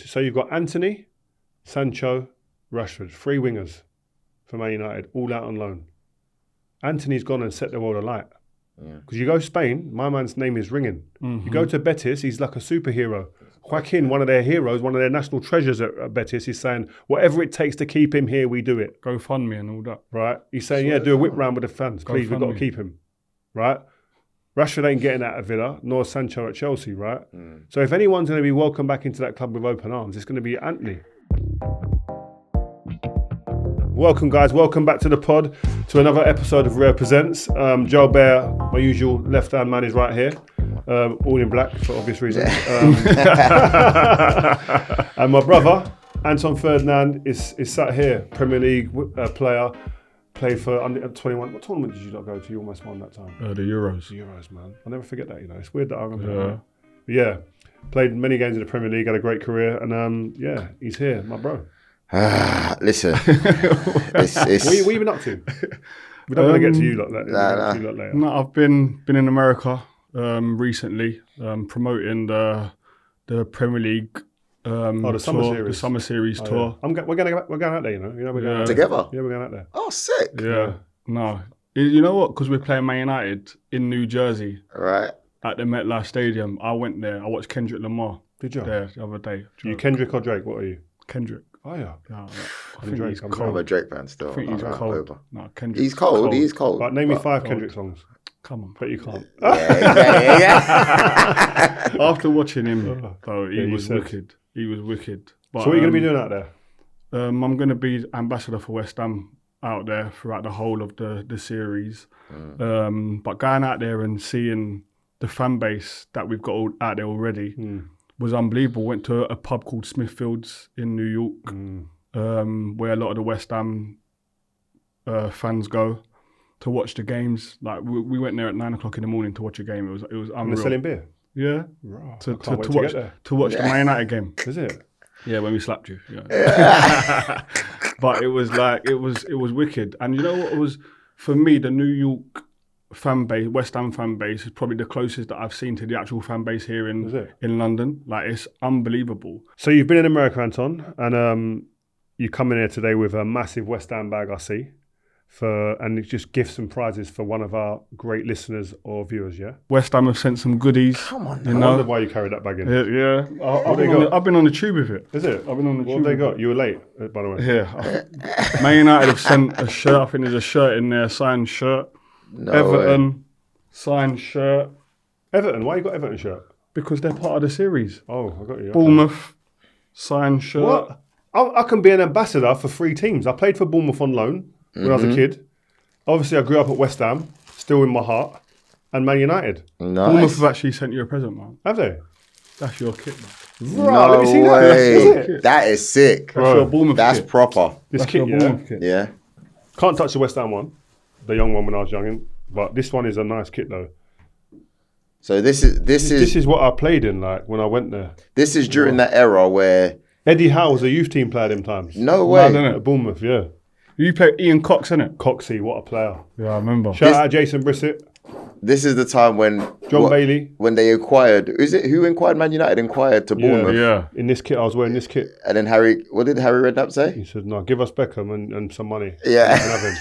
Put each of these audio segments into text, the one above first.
So you've got Anthony, Sancho, Rashford, 3 wingers for Man United, all out on loan. Anthony's gone and set the world alight. Because you go Spain, my man's name is ringing. You go to Betis, he's like a superhero. Joaquin, one of their heroes, one of their national treasures at Betis, is saying, whatever it takes to keep him here, we do it. Go fund me and all that. Right? He's saying, do a whip round with the fans. Please, we've got to keep him. Right? Rashford ain't getting out of Villa, nor Sancho at Chelsea, right? So if anyone's going to be welcomed back into that club with open arms, it's going to be Anthony. Welcome, guys. Welcome back to the pod, to another episode of Rare Presents. Joel Bear, my usual left-hand man, is right here, all in black for obvious reasons. And my brother, Anton Ferdinand, is sat here, Premier League player, played for under 21. What tournament did you not go to? You almost won that time. The Euros. The Euros, man. I'll never forget that, It's weird that I remember that. Yeah. Played many games in the Premier League, had a great career, and he's here, my bro. Listen, What have you been up to? We're not going to get to you lot later. No, I've been in America recently, promoting the Premier League. The summer tour, series. The summer series tour. Yeah. We're going out there, we're going together. Yeah, we're going out there. Oh, sick. Yeah. No, you know what? Because we're playing Man United in New Jersey. Right. At the MetLife Stadium. I went there. I watched Kendrick Lamar. Did you? There the other day. You Kendrick or Drake? What are you? Kendrick. Oh, yeah. I think Drake. he's cold. I'm a Drake fan still. I think he's cold. Over. No, Kendrick. He's cold. He's cold. Right, name me 5 Kendrick songs. Come on. But you can't. Yeah. After watching him, though, he was wicked. He was wicked. But, So what are you going to be doing out there? I'm going to be ambassador for West Ham out there throughout the whole of the series. But going out there and seeing the fan base that we've got out there already was unbelievable. Went to a pub called Smithfields in New York, where a lot of the West Ham fans go to watch the games. Like we went there at 9 o'clock in the morning to watch a game. It was unreal. And they're selling beer? Yeah. Right. To watch the Man United game. Is it? Yeah, when we slapped you. Yeah. But it was like it was wicked. And you know what it was for me, the New York fan base, West Ham fan base is probably the closest that I've seen to the actual fan base here in London. Like it's unbelievable. So you've been in America, Anton, and you come in here today with a massive West Ham bag, I see. And it's just gifts and prizes for one of our great listeners or viewers, yeah? West Ham have sent some goodies. Come on, I wonder why you carried that bag in. Yeah. I've been on the tube with it. Is it? I've been on the What tube. have they got? You were late, by the way. Yeah. Man United have sent a shirt. I think there's a shirt in there, signed shirt. No Everton, way. signed shirt. Everton? Why you got Everton shirt? Because they're part of the series. Oh, I got you. Bournemouth, signed shirt. What? I can be an ambassador for 3 teams. I played for Bournemouth on loan when I was a kid. Obviously, I grew up at West Ham, still in my heart, and Man United. Nice. Bournemouth have actually sent you a present, man. Have they? That's your kit, man. Right, let me see that. Way. That's it. That is sick. That's your Bournemouth That's kit. proper. This That's kit, your yeah. Bournemouth kit. Yeah. Can't touch the West Ham one, the young one when I was young. But this one is a nice kit, though. So this is what I played in, like, when I went there. this is during that era where Eddie Howe was a youth team player them times. no way. Mad, innit? At Bournemouth, yeah. You play Ian Cox, innit? Coxey, what a player. Yeah, I remember. Shout out Jason Brissett, This is the time when John Bailey. when they acquired. Who inquired? Man United inquired to Bournemouth. Yeah. In this kit, I was wearing this kit. And then what did Harry Redknapp say? He said, no, give us Beckham and some money. Yeah. You can have him.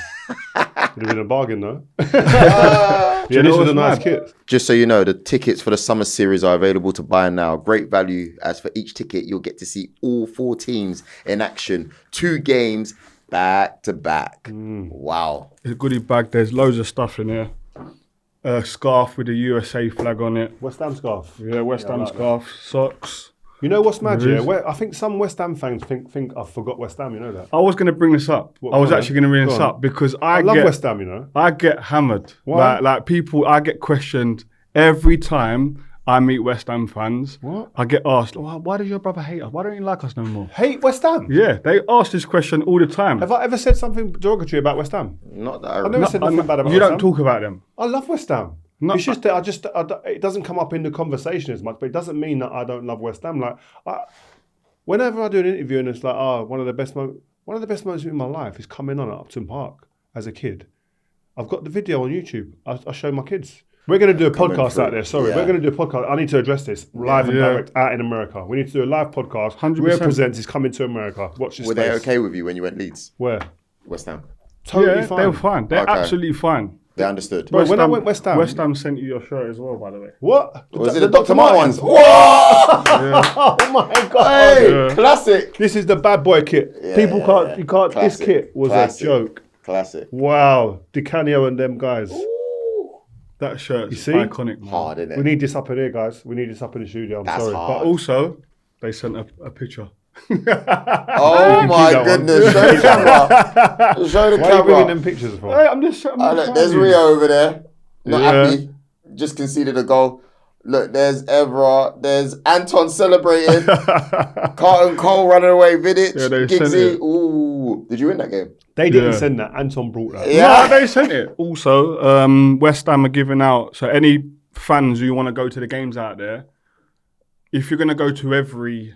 Would have been a bargain, though. Yeah, this was a nice kit. Just so you know, the tickets for the summer series are available to buy now. Great value, as for each ticket, you'll get to see all 4 teams in action. 2 games back to back. Wow. It's a goodie bag. There's loads of stuff in here. A scarf with the USA flag on it. West Ham scarf. Yeah, West Ham like scarf, socks. You know what's mad, There yeah? is. I think some West Ham fans think I forgot West Ham, you know that? I was going to bring this up. What, I was go on, actually going to bring go this on. up because I love West Ham, you know? I get hammered. Why? Like people, I get questioned every time I meet West Ham fans. What? I get asked, why does your brother hate us? Why don't you like us no more? Hate West Ham? Yeah, they ask this question all the time. Have I ever said something derogatory about West Ham? Not that I I've remember. never said nothing bad about You West don't Ham. talk about them. I love West Ham. No, It's just that it doesn't come up in the conversation as much, but it doesn't mean that I don't love West Ham. Like, whenever I do an interview and it's like, one of the best moments in my life is coming on at Upton Park as a kid. I've got the video on YouTube. I show my kids. We're going to do a coming podcast through. out there. Sorry, Yeah. we're going to do a podcast. I need to address this live and direct out in America. We need to do a live podcast. 100%. Rio Presents is coming to America. Watch this Were space. they okay with you when you went Leeds? Where? West Ham. Totally yeah, fine. they were fine. They're Okay. absolutely fine. They understood. Bro, when I went West Ham... West Ham sent you your shirt as well, by the way. What? Was it the Dr. Martens? Whoa! Oh my God. Hey, classic. This is the bad boy kit. People can't... yeah. You can't... Classic. This kit was Classic. a joke. Classic. Wow. Di Canio and them guys. That shirt's see? iconic, man. Hard, isn't it? We need this up in here, guys. We need this up in the studio. I'm That's sorry. hard. But also, they sent a picture. Oh my that one. goodness. Show the camera. Show the Why are you bringing camera. them pictures for? Hey, I'm just Look, trying there's to- Rio over there. Not Yeah. happy. Just conceded a goal. Look, there's Evra. There's Anton celebrating. Carlton Cole running away. Vidic. Yeah, they sent Giggsy. it. Ooh. Did you win that game? They didn't Yeah. send that. Anton brought that. Yeah. No, they sent it. Also, West Ham are giving out, so any fans who want to go to the games out there, if you're going to go to every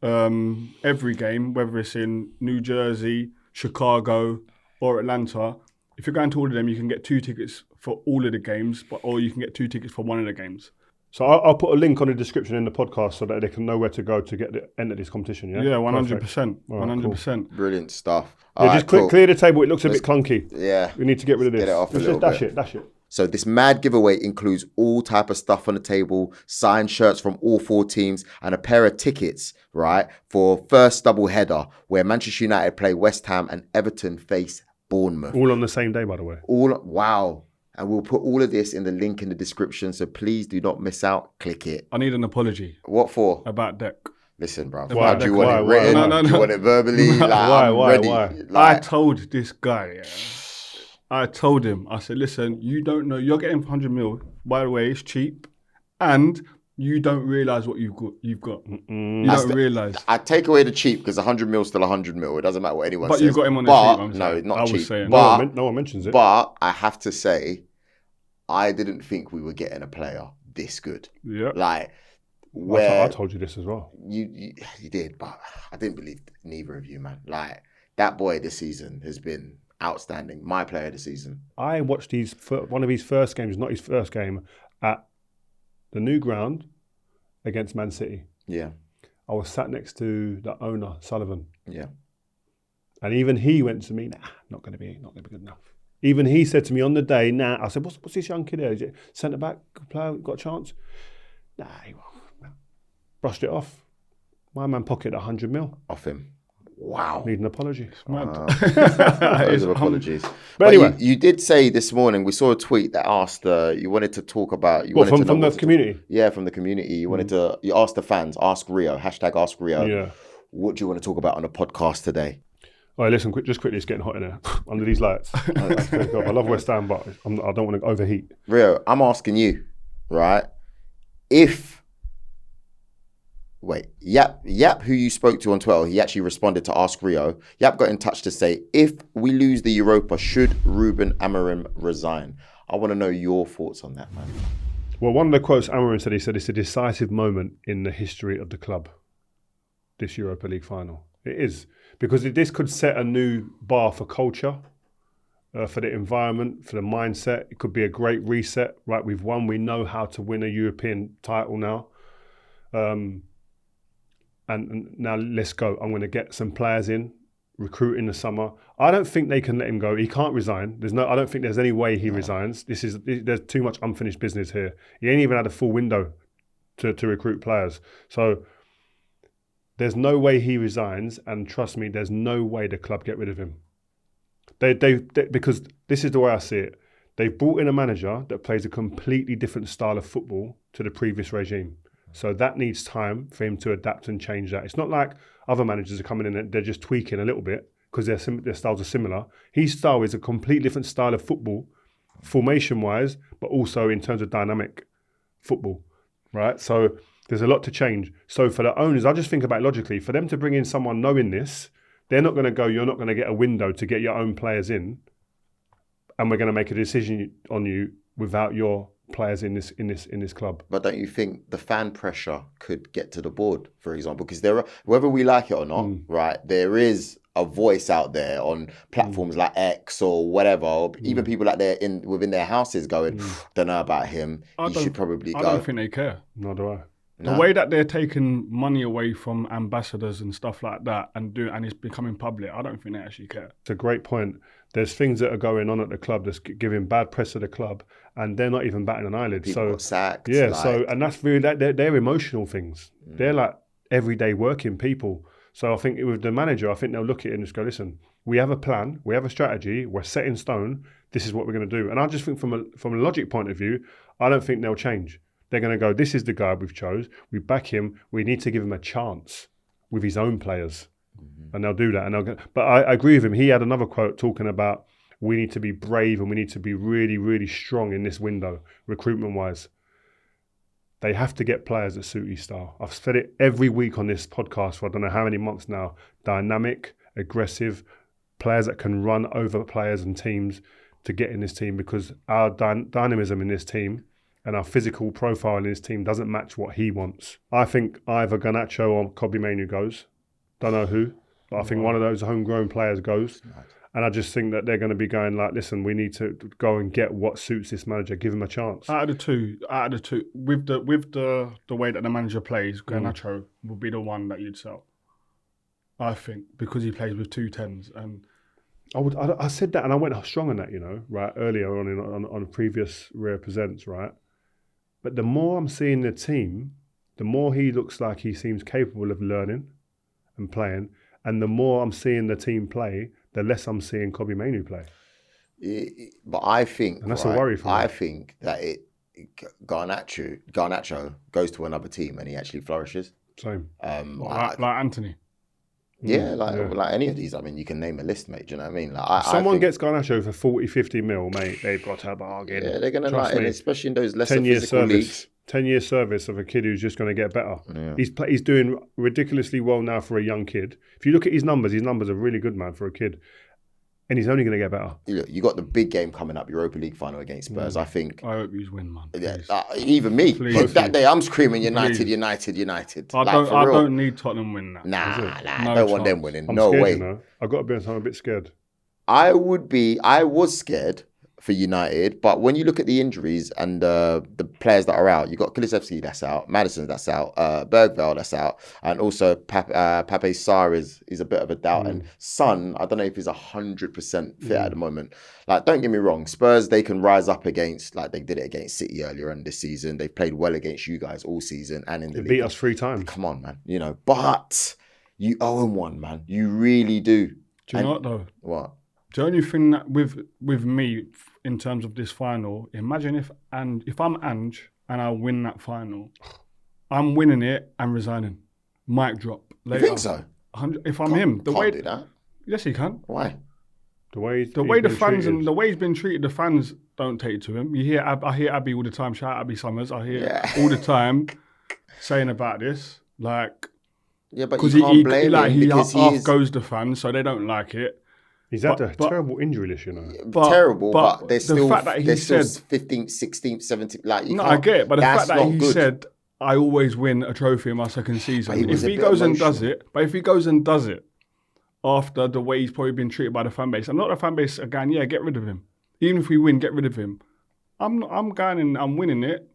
game, whether it's in New Jersey, Chicago, or Atlanta, if you're going to all of them, you can get 2 tickets for all of the games, or you can get 2 tickets for one of the games. So I'll put a link on the description in the podcast so that they can know where to go to get the enter this competition. Yeah, Yeah, Perfect. 100%. All right, 100%. Brilliant stuff. Yeah, All just right, cool. clear the table. It looks a bit clunky. Yeah. We need to get rid of this. Get it off a Let's little just bit. dash it. So this mad giveaway includes all type of stuff on the table, signed shirts from all 4 teams, and a pair of tickets, right, for first double header where Manchester United play West Ham and Everton face Bournemouth. All on the same day, by the way. Wow. And we'll put all of this in the link in the description, so please do not miss out. Click it. I need an apology What for? about Deck. Listen, bro. Why? How do you want it Why? written? No. Do you want it verbally? Like, Why? I'm Why? ready. Why? I Like, told this guy, I told him, I said, listen, you don't know, you're getting 100 mil. By the way, it's cheap. And you don't realise what you've got. You don't realise. I take away the cheap because 100 mil is still 100 mil. It doesn't matter what anyone But says. you've got him on the But, cheap, I'm no, saying. not I was cheap. saying. But, No one mentions it. but I have to say, I didn't think we were getting a player this good. Yeah. Like, I where told you this as well. you did, but I didn't believe neither of you, man. Like, that boy this season has been outstanding. My player of the season. I watched one of his first games, not his first game, at the new ground against Man City. Yeah. I was sat next to the owner, Sullivan. Yeah. And even he went to me, nah, not going to be good enough. Even he said to me on the day, nah. I said, what's this young kid there? Is it centre back, good player, got a chance? Nah, he won't. Brushed it off. My man pocketed 100 mil. Off him. Wow. Need an apology. Those are apologies. But anyway. you did say this morning, we saw a tweet that asked, you wanted to talk about... From the community? Yeah, from the community. You asked the fans, ask Rio, hashtag ask Rio. Yeah. What do you want to talk about on the podcast today? All right, listen, just quickly, it's getting hot in there under these lights. I love West Ham, but I don't want to overheat. Rio, I'm asking you, right? Yap, who you spoke to on Twitter, he actually responded to Ask Rio. Yap got in touch to say, if we lose the Europa, should Ruben Amorim resign? I want to know your thoughts on that, man. Well, one of the quotes Amorim said, he said, it's a decisive moment in the history of the club, this Europa League final. It is, because this could set a new bar for culture, for the environment, for the mindset. It could be a great reset, right? We've won, we know how to win a European title now. And now let's go. I'm going to get some players in, recruit in the summer. I don't think they can let him go. He can't resign. I don't think there's any way he resigns. There's too much unfinished business here. He ain't even had a full window to recruit players. So there's no way he resigns, and trust me, there's no way the club get rid of him. They because this is the way I see it. They've brought in a manager that plays a completely different style of football to the previous regime. So that needs time for him to adapt and change that. It's not like other managers are coming in and they're just tweaking a little bit because their styles are similar. His style is a completely different style of football, formation-wise, but also in terms of dynamic football, right? So there's a lot to change. So for the owners, I just think about it logically. For them to bring in someone knowing this, they're not going to go, you're not going to get a window to get your own players in, and we're going to make a decision on you without your players in this club. But don't you think the fan pressure could get to the board, for example? Because whether we like it or not, right, there is a voice out there on platforms like X or whatever, or even people like they're within their houses going, don't know about him. He should probably go. I don't think they care. Nor do I. The way that they're taking money away from ambassadors and stuff like that and it's becoming public, I don't think they actually care. It's a great point. There's things that are going on at the club that's giving bad press to the club, and they're not even batting an eyelid. People got sacked. Yeah, and that's really they're emotional things. They're like everyday working people. So I think with the manager, I think they'll look at it and just go, listen, we have a plan, we have a strategy, we're set in stone. This is what we're going to do. And I just think from a logic point of view, I don't think they'll change. They're going to go, this is the guy we've chose. We back him. We need to give him a chance with his own players. And they'll do that. But I agree with him. He had another quote talking about we need to be brave and we need to be really, really strong in this window, recruitment-wise. They have to get players that suit his style. I've said it every week on this podcast for I don't know how many months now. Dynamic, aggressive, players that can run over players and teams to get in this team, because our dynamism in this team and our physical profile in his team doesn't match what he wants. I think either Garnacho or Kobbie Mainoo goes. Don't know who, but I think one of those homegrown players goes. And I just think that they're going to be going like, listen, we need to go and get what suits this manager. Give him a chance. Out of the two, with the way that the manager plays, Garnacho would be the one that you'd sell. I think, because he plays with 2 10s. And I said that and I went strong on that, right, earlier on previous Rare Presents, right? But the more I'm seeing the team, the more he looks like he seems capable of learning and playing. And the more I'm seeing the team play, the less I'm seeing Kobbie Mainoo play. But I think, and that's a worry for me. I think that Garnacho goes to another team and he actually flourishes. Same. Like Anthony. Yeah, like any of these. I mean, you can name a list, mate. Do you know what I mean? Like, Someone gets Garnacho for 40, 50 mil, mate. They've got to bargain. Yeah, they're going to like, and especially in those lesser 10-year physical leagues. 10-year service of a kid who's just going to get better. Yeah. He's doing ridiculously well now for a young kid. If you look at his numbers are really good, man, for a kid. And he's only going to get better. You got the big game coming up, Europa League final against Spurs. I think. I hope you win, man. Yeah, even me. Please. That day, I'm screaming United. I don't need Tottenham win that. Nah, No I don't want chance. them winning. I'm No scared, way. I've got to be honest, I'm a bit scared. I was scared for United, but when you look at the injuries and the players that are out, you got Kulusevski that's out, Maddison that's out, Bergvall that's out, and also Pape Sarr is a bit of a doubt, and Son, I don't know if he's 100% fit at the moment. Like, don't get me wrong, Spurs, they can rise up against, like they did it against City earlier in this season. They played well against you guys all season and in the league. Beat us 3 times. Come on, man. But you owe him one, man. You really do. Do you know what though? What? The only thing that with me in terms of this final, imagine if I'm Ange and I win that final, I'm winning it and resigning. Mic drop. Later. You think so? If I'm him, the way do that. Yes, he can. Why? The way the fans and the way he's been treated, the fans don't take it to him. I hear Abby all the time. Shout out Abby Summers. I hear all the time saying about this, like, yeah, but you can't blame him because he goes the fans, so they don't like it. He's had a terrible injury list, terrible, but they're still, the fact that he said 15th, 16th, 17th. Like, you I get it, but the fact that he good. said, I always win a trophy in my second season. If he goes and does it after the way he's probably been treated by the fan base, and not the fan base again, get rid of him. Even if we win, get rid of him. I'm going and I'm winning it.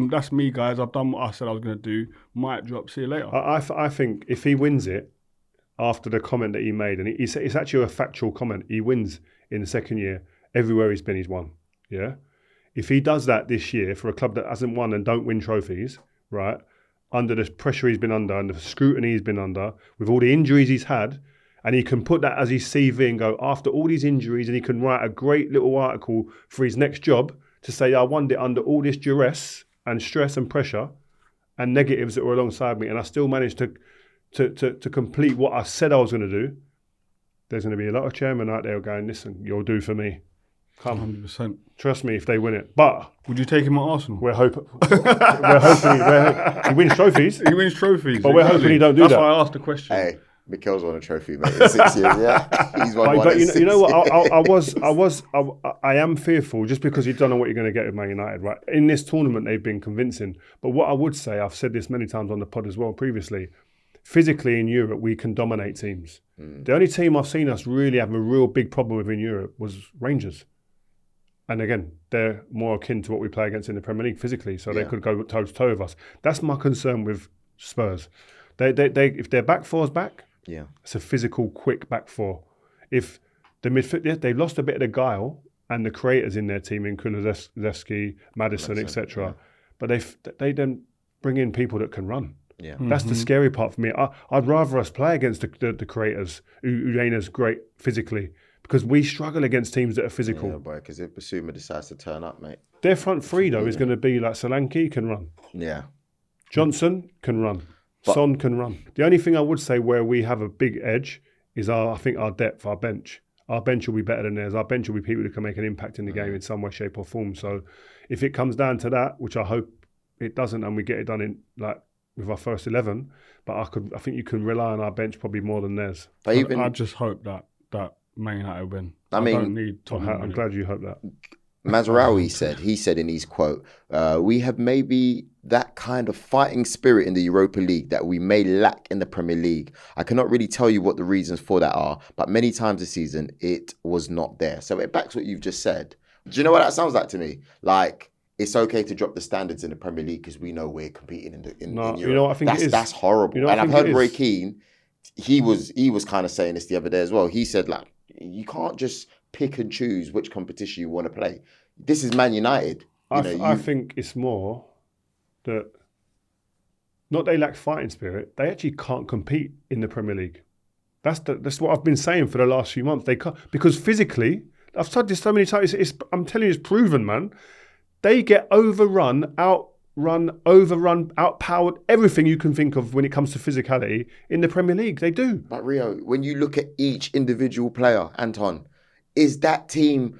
That's me, guys. I've done what I said I was going to do. Might drop. See you later. I think if he wins it, after the comment that he made, and it's actually a factual comment, he wins in the second year. Everywhere he's been, he's won. Yeah? If he does that this year for a club that hasn't won and don't win trophies, right, under the pressure he's been under and the scrutiny he's been under, with all the injuries he's had, and he can put that as his CV and go, after all these injuries, and he can write a great little article for his next job to say, I won it under all this duress and stress and pressure and negatives that were alongside me, and I still managed to complete what I said I was going to do. There's going to be a lot of chairmen out there going, listen, you'll do for me. Come. 100%. Trust me if they win it. But would you take him at Arsenal? We're hoping he wins trophies. He wins trophies. But we're hoping he don't do that. That's why I asked the question. Hey, Mikel's won a trophy, mate, in 6 years, yeah. He's won one in 6 you know years. what? I am fearful just because you don't know what you're going to get with Man United, right? In this tournament, they've been convincing. But what I would say, I've said this many times on the pod as well previously, physically in Europe, we can dominate teams. The only team I've seen us really have a real big problem with in Europe was Rangers. And again, they're more akin to what we play against in the Premier League physically, so they could go toe to toe with us. That's my concern with Spurs. They if their back four's back, it's a physical, quick back four. If the midfield, they've lost a bit of the guile and the creators in their team, in Kulusevski, Madison, etc. But they then bring in people that can run. Yeah, that's the scary part for me. I'd rather us play against the creators who ain't as great physically, because we struggle against teams that are physical. Yeah, boy, because if Basuma decides to turn up, mate. Their front three, though, is going to be like Solanke can run. Yeah. Johnson can run. Son can run. The only thing I would say where we have a big edge is I think our depth, our bench. Our bench will be better than theirs. Our bench will be people who can make an impact in the game in some way, shape or form. So if it comes down to that, which I hope it doesn't, and we get it done in with our first 11, but I think you can rely on our bench probably more than theirs. I just hope that Man United win. I mean, don't need Tottenham. I'm glad you hope that. Mazraoui said in his quote, we have maybe that kind of fighting spirit in the Europa League that we may lack in the Premier League. I cannot really tell you what the reasons for that are, but many times this season it was not there. So it backs what you've just said. Do you know what that sounds like to me? Like, it's okay to drop the standards in the Premier League because we know we're competing in Europe. You know what I think it is? That's horrible. You know and I've heard Roy is? Keane, he was kind of saying this the other day as well. He said, like, you can't just pick and choose which competition you want to play. This is Man United. I think it's more that not they lack fighting spirit. They actually can't compete in the Premier League. That's what I've been saying for the last few months. They can't, because physically, I've said this so many times. I'm telling you, it's proven, man. They get overrun, overrun, outpowered, everything you can think of when it comes to physicality in the Premier League. They do. But Rio, when you look at each individual player, Anton, is that team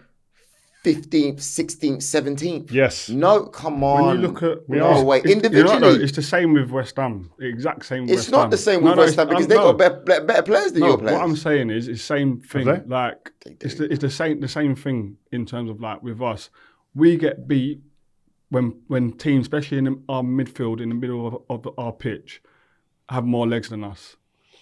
15th, 16th, 17th? Yes. No, come on. When you look at... Individually. It's the same with West Ham. The exact same with It's West Ham. not the same with West Ham because they've got better players than your players. What I'm saying is the same thing. Have they? Like, it's the same thing in terms of, like, with us. We get beat when teams, especially in our midfield, in the middle of our pitch, have more legs than us.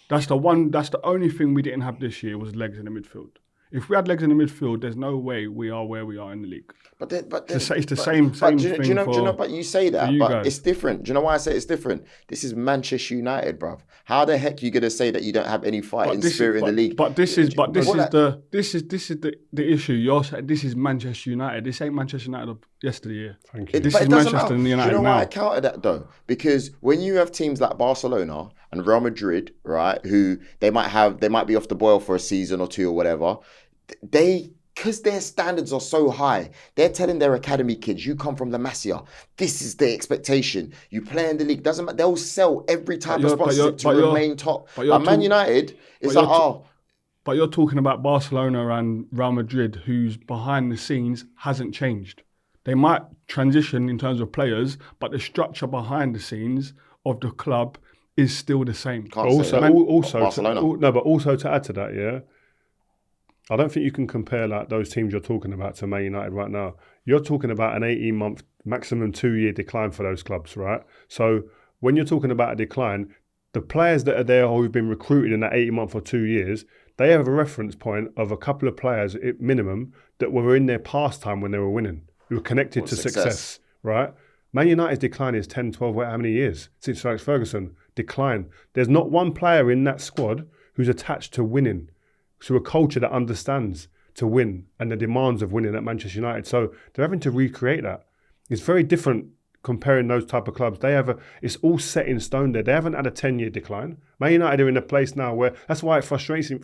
That's the only thing we didn't have this year was legs in the midfield. If we had legs in the midfield, there's no way we are where we are in the league. It's the same thing. Do you know? But you say that, but guys. It's different. Do you know why I say it's different? This is Manchester United, bruv. How the heck are you gonna say that you don't have any fighting spirit in the league? This is the issue. You're saying this is Manchester United. This ain't Manchester United of yesterday. Thank you. This is Manchester United now. Do you know why I counter that though? Because when you have teams like Barcelona and Real Madrid, right, who they might be off the boil for a season or two or whatever, because their standards are so high, they're telling their academy kids, you come from La Masia, this is the expectation. You play in the league, doesn't matter. They'll sell every time of sponsorship to remain top. But Man United is But you're talking about Barcelona and Real Madrid, whose behind the scenes hasn't changed. They might transition in terms of players, but the structure behind the scenes of the club is still the same. Also to add to that, yeah, I don't think you can compare like those teams you're talking about to Man United right now. You're talking about an 18-month, maximum 2-year decline for those clubs, right? So when you're talking about a decline, the players that are there who've been recruited in that 18-month or 2 years, they have a reference point of a couple of players at minimum that were in their past time when they were winning, who were connected to success, right? Man United's decline is 10, 12, how many years? Since Alex Ferguson, decline. There's not one player in that squad who's attached to winning, to a culture that understands to win and the demands of winning at Manchester United. So they're having to recreate that. It's very different comparing those type of clubs. It's all set in stone there. They haven't had a 10-year decline. Man United are in a place now where, that's why it frustrates me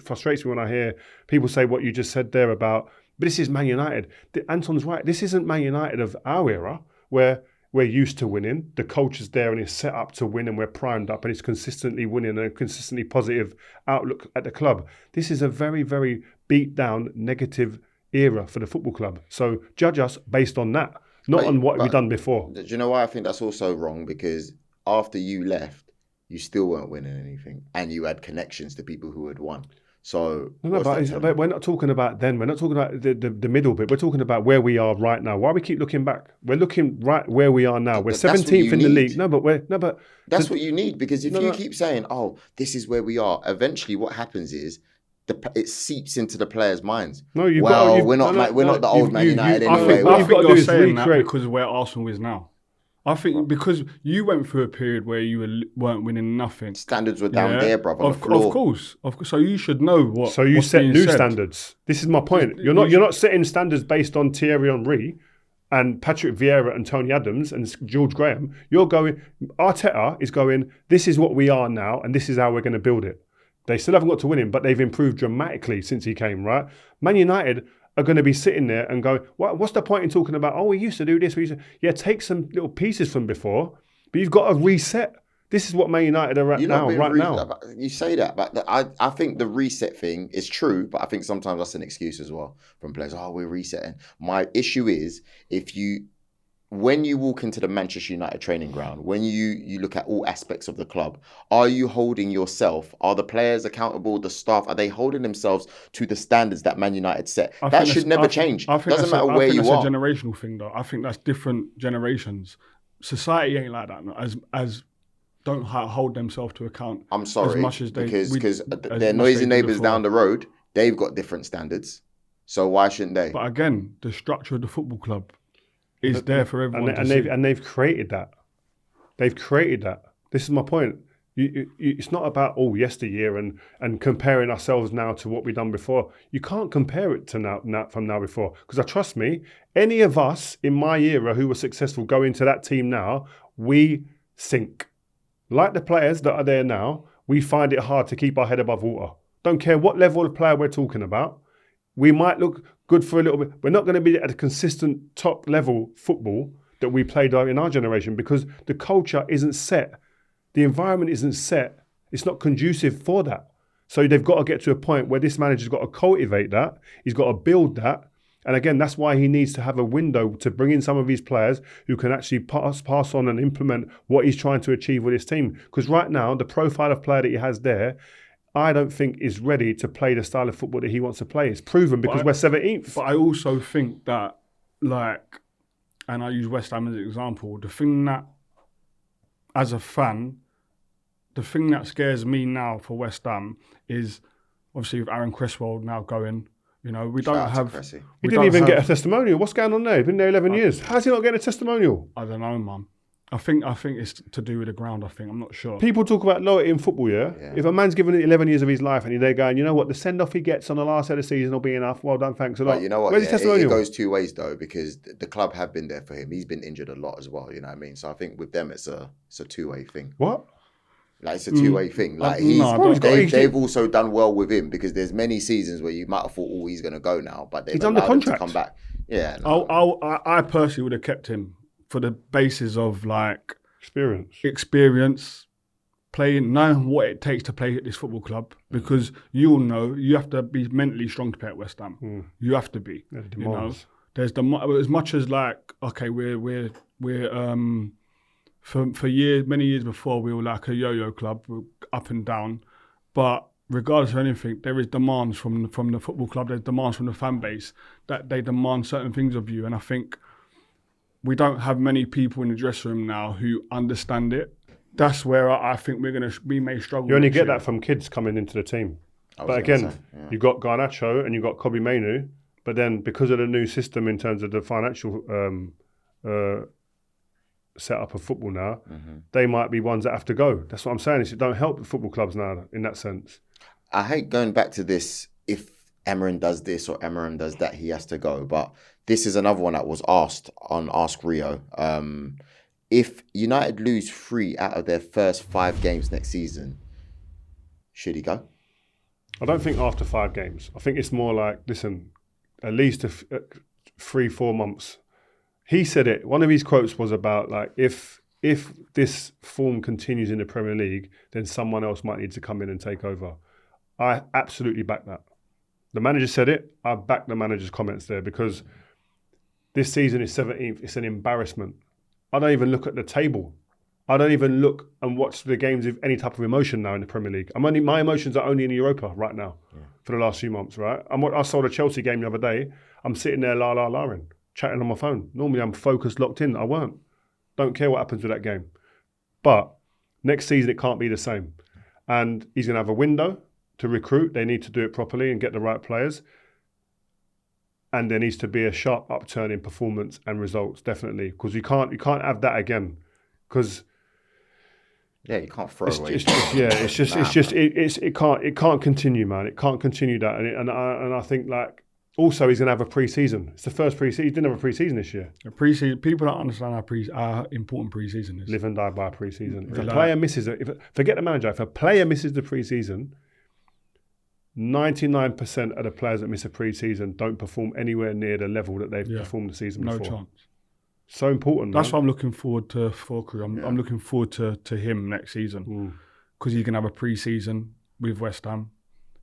when I hear people say what you just said there about, but this is Man United. Anton's right. This isn't Man United of our era where we're used to winning. The culture's there and it's set up to win and we're primed up and it's consistently winning and a consistently positive outlook at the club. This is a very, very beat down, negative era for the football club. So judge us based on that, not on what we've done before. Do you know why I think that's also wrong? Because after you left, you still weren't winning anything and you had connections to people who had won. So No, but we're not talking about then. We're not talking about the middle bit. We're talking about where we are right now. Why we keep looking back? We're looking right where we are now. We're 17th in the league. That's what you need, because if you keep saying, "Oh, this is where we are," eventually, what happens is it seeps into the players' minds. No, we're not the old Man United anyway. I think you're saying that because of where Arsenal is now. I think because you went through a period where you weren't winning nothing. Standards were down there, brother. Of course. So you should know what. So you set new standards. This is my point. You're not setting standards based on Thierry Henry and Patrick Vieira and Tony Adams and George Graham. Arteta is going, this is what we are now and this is how we're going to build it. They still haven't got to win him, but they've improved dramatically since he came, right? Man United are going to be sitting there and going, what's the point in talking about, we used to do this, take some little pieces from before, but you've got to reset. This is what Man United are at now, right now. You say that, but I think the reset thing is true, but I think sometimes that's an excuse as well from players. We're resetting. My issue is when you walk into the Manchester United training ground, when you look at all aspects of the club, are you holding yourself? Are the players accountable? The staff, are they holding themselves to the standards that Man United set? That should never change. Doesn't matter where you are. That's a generational thing, though. I think that's different generations. Society ain't like that. As don't hold themselves to account. I'm sorry, as much as because their noisy neighbours down the road, they've got different standards. So why shouldn't they? But again, the structure of the football club is there for everyone to see. And they've created that. They've created that. This is my point. It's not about yesteryear and comparing ourselves now to what we've done before. You can't compare it to now from now before. Because trust me, any of us in my era who were successful go into that team now, we sink. Like the players that are there now, we find it hard to keep our head above water. Don't care what level of player we're talking about. We might look good for a little bit. We're not going to be at a consistent top level football that we played in our generation because the culture isn't set. The environment isn't set. It's not conducive for that. So they've got to get to a point where this manager's got to cultivate that. He's got to build that. And again, that's why he needs to have a window to bring in some of these players who can actually pass on and implement what he's trying to achieve with his team. Because right now, the profile of player that he has there, I don't think is ready to play the style of football that he wants to play. It's proven because we're 17th. But I also think that, and I use West Ham as an example, the thing that, as a fan, the thing that scares me now for West Ham is, obviously with Aaron Cresswell now going, we don't have... He didn't even get a testimonial. What's going on there? He's been there 11 years. How's he not getting a testimonial? I don't know, man. I think it's to do with the ground, I'm not sure. People talk about loyalty in football, yeah? If a man's given it 11 years of his life and they're going, you know what, the send-off he gets on the last day of the season will be enough. Well done, thanks a lot. But you know what? Where's his testimonial? It goes two ways, though, because the club have been there for him. He's been injured a lot as well, you know what I mean? So I think with them, it's a two-way thing. What? It's a two-way thing. They've also done well with him because there's many seasons where you might have thought, he's going to go now, but they've allowed him to come back. Yeah. No. I personally would have kept him for the basis of experience, playing, knowing what it takes to play at this football club, because you have to be mentally strong to play at West Ham. You have to be. There's as much as we're for years, many years before, we were like a yo-yo club, up and down. But regardless of anything, there is demands from the football club. There's demands from the fan base that they demand certain things of you, and I think we don't have many people in the dressing room now who understand it. That's where I think we may struggle. You only get that from kids coming into the team. But again, you've got Garnacho and you've got Kobe Mainoo, but then because of the new system in terms of the financial setup of football now, they might be ones that have to go. That's what I'm saying. It don't help the football clubs now in that sense. I hate going back to this, if Amorim does this or Amorim does that, he has to go. But this is another one that was asked on Ask Rio. If United lose 3 out of their first 5 games next season, should he go? I don't think after 5 games. I think it's more like, listen, at least 3-4 months. He said it. One of his quotes was about if this form continues in the Premier League, then someone else might need to come in and take over. I absolutely back that. The manager said it. I back the manager's comments there because this season is 17th. It's an embarrassment. I don't even look at the table. I don't even look and watch the games with any type of emotion now in the Premier League. My emotions are only in Europa right now. for the last few months, right? I saw the Chelsea game the other day. I'm sitting there la-la-la-ing, chatting on my phone. Normally I'm focused, locked in. I weren't. Don't care what happens with that game. But next season it can't be the same. And he's going to have a window to recruit. They need to do it properly and get the right players. And there needs to be a sharp upturn in performance and results, definitely. Because you can't have that again. Because you can't throw away. It can't continue, man. It can't continue that. And I think like also he's gonna have a pre-season. It's the first pre-season. He didn't have a pre-season this year. A pre-season. People don't understand how important pre-season is. Live and die by a pre-season. If a player misses it, forget the manager. If a player misses the pre-season, 99% of the players that miss a pre-season don't perform anywhere near the level that they've performed the season before. No chance. So important. That's what I'm looking forward to for Crew. I'm looking forward to him next season because he's gonna have a pre-season with West Ham,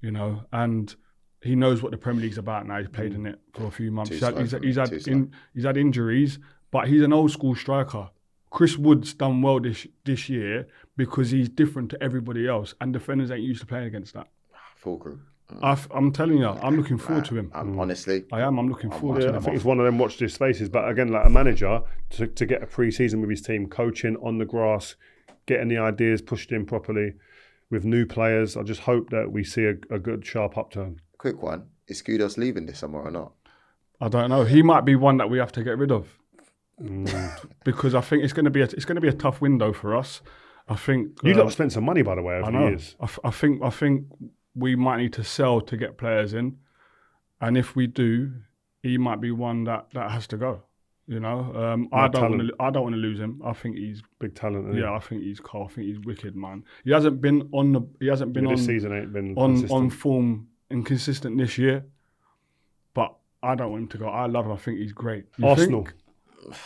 you know, and he knows what the Premier League's about now. He's played in it for a few months. He's had injuries, but he's an old school striker. Chris Wood's done well this year because he's different to everybody else, and defenders ain't used to playing against that. Full Crew. I'm telling you, I'm looking forward to him. Honestly, I am. I'm looking forward to him. I think it's one of them watch this spaces. But again, like a manager, to get a pre-season with his team, coaching on the grass, getting the ideas pushed in properly with new players. I just hope that we see a good, sharp upturn. Quick one. Is Kudos leaving this summer or not? I don't know. He might be one that we have to get rid of because I think it's going to be a tough window for us. I think you lot spent some money, by the way, over the years. I think we might need to sell to get players in, and if we do, he might be one that has to go. You know, I don't want to lose him. I think he's big talent. I think he's cool. I think he's wicked, man. He hasn't been on this season ain't been on form inconsistent this year, but I don't want him to go. I love him. I think he's great. Arsenal.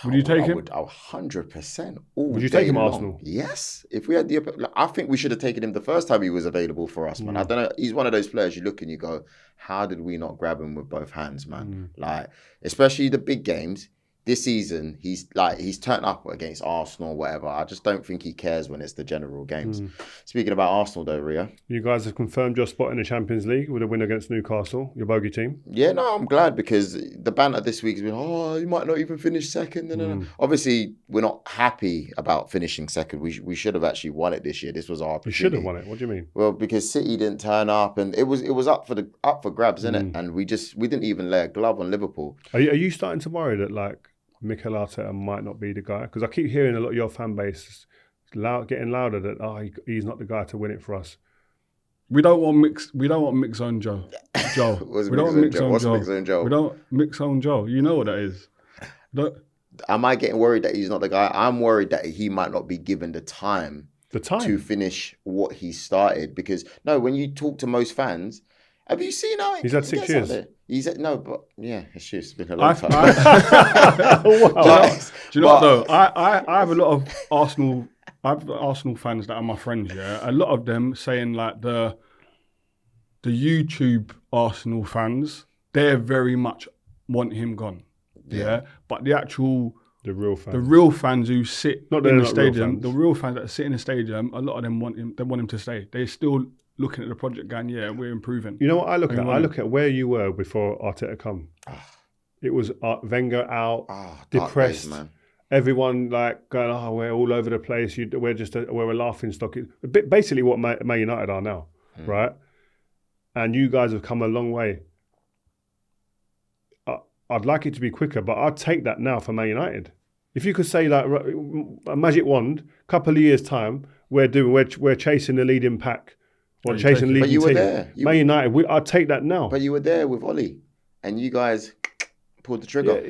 Would you take him? 100%. Would you take him, Arsenal? Yes. If we had I think we should have taken him the first time he was available for us, man. I don't know. He's one of those players you look and you go, how did we not grab him with both hands, man? Like, especially the big games. This season, he's turned up against Arsenal, whatever. I just don't think he cares when it's the general games. Speaking about Arsenal, though, Rio. You guys have confirmed your spot in the Champions League with a win against Newcastle, your bogey team. Yeah, no, I'm glad because the banter this week has been, you might not even finish second. Obviously, we're not happy about finishing second. We should have actually won it this year. This was our opportunity. We should have won it. What do you mean? Well, because City didn't turn up, and it was up for grabs, innit? And we didn't even lay a glove on Liverpool. Are you starting to worry that like Mikel Arteta might not be the guy? Because I keep hearing a lot of your fan base getting louder that he's not the guy to win it for us. We don't want mix zone Joe. We don't want mix zone Joe. We don't mix zone Joe. You know what that is. Am I getting worried that he's not the guy? I'm worried that he might not be given the time to finish what he started. Because when you talk to most fans, have you seen how he's had 6 years? It's just been a long time. Do you know what though? I have a lot of Arsenal. I have Arsenal fans that are my friends. Yeah, a lot of them saying like the YouTube Arsenal fans, they very much want him gone. Yeah, but the real fans who sit in the stadium, the real fans that sit in the stadium, a lot of them want him. They want him to stay. They're still looking at the project going, we're improving. You know what I look at? I look at where you were before Arteta come. It was Wenger out, depressed. Days, man. Everyone like going, we're all over the place. We're a laughing stock. Basically what Man United are now, right? And you guys have come a long way. I'd like it to be quicker, but I'd take that now for Man United. If you could say like a magic wand, couple of years time, we're chasing the leading pack. Chasing league. But you were there. Man United, I'd take that now. But you were there with Ollie, and you guys pulled the trigger.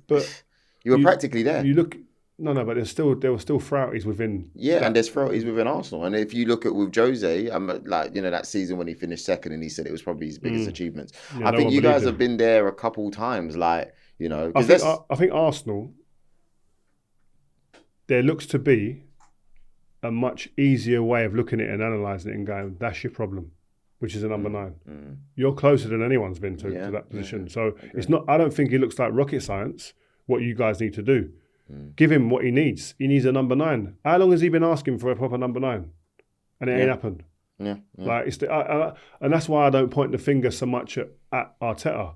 But you were practically there. You look, but there were still frailties within. Yeah, and there's frailties within Arsenal. And if you look at with Jose, that season when he finished second, and he said it was probably his biggest achievements. I think you guys have been there a couple times, I think Arsenal. There looks to be a much easier way of looking at it and analysing it and going, that's your problem, which is a number 9. You're closer than anyone's been to that position. So it's not. I don't think it looks like rocket science, what you guys need to do. Give him what he needs. He needs a number 9. How long has he been asking for a proper number 9? And it ain't happened. Yeah. Like it's and that's why I don't point the finger so much at Arteta.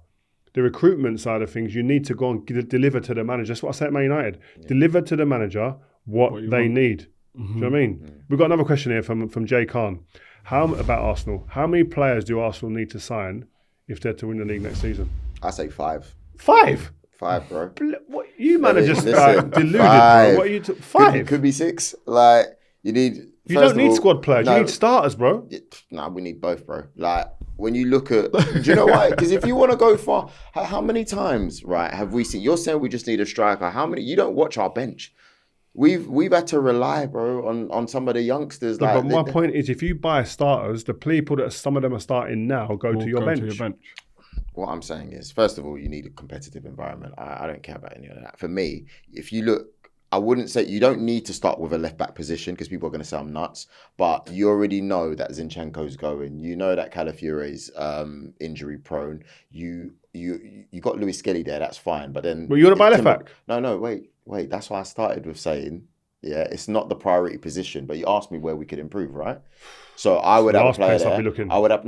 The recruitment side of things, you need to go and deliver to the manager. That's what I say at Man United. Yeah. Deliver to the manager what they need. Do you know what I mean? Yeah. We've got another question here from Jay Khan. About Arsenal. How many players do Arsenal need to sign if they're to win the league next season? I say 5. 5? 5, bro. What, you man are just deluded, 5. Bro. What are you 5? Could be 6. Like, you need... You don't need squad players. No, you need starters, bro. Nah, we need both, bro. Like, when you look at... Do you know why? Because if you want to go far... How many times, right, have we seen... You're saying we just need a striker. How many... You don't watch our bench. We've had to rely, bro, on some of the youngsters. No, like, but my point is, if you buy starters, the people that some of them are starting now go to your bench. What I'm saying is, first of all, you need a competitive environment. I don't care about any of that. For me, if you look... I wouldn't say you don't need to start with a left back position because people are going to say I'm nuts, but you already know that Zinchenko's going. You know that Calafiori's injury prone. You got Luis Skelly there. That's fine, but then. Well, you want to buy left back? No. Wait. That's why I started with saying, yeah, it's not the priority position. But you asked me where we could improve, right? So I would have a player there. I would have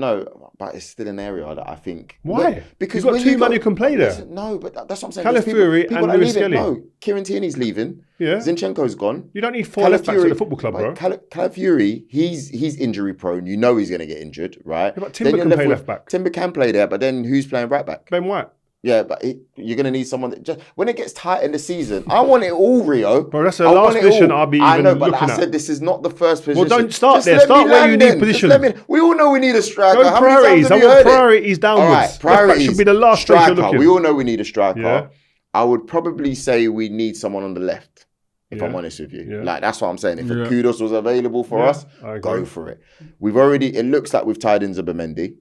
but it's still an area that I think. Why? Because you've got two men who can play there. Listen, no, but that's what I'm saying. Calafiori and Luis Skelly. No, Kieran Tierney's leaving. Yeah. Zinchenko's gone. You don't need 4 left backs at the football club, bro. Calafiori, he's injury prone. You know he's going to get injured, right? Yeah, but Timber can play left back. Timber can play there, but then who's playing right back? Ben White. Yeah, but you're going to need someone that just... When it gets tight in the season, I want it all, Rio. Bro, that's the last position I'll be even looking at. I said this is not the first position. Well, don't start there. Start where you need position. We all know we need a striker. Go priorities. I want priorities downwards. All right, priorities. That should be the last striker. Looking. We all know we need a striker. Yeah. I would probably say we need someone on the left, if I'm honest with you. Yeah. Like, that's what I'm saying. If a Kudos was available for us, go for it. It looks like we've tied in Zubimendi,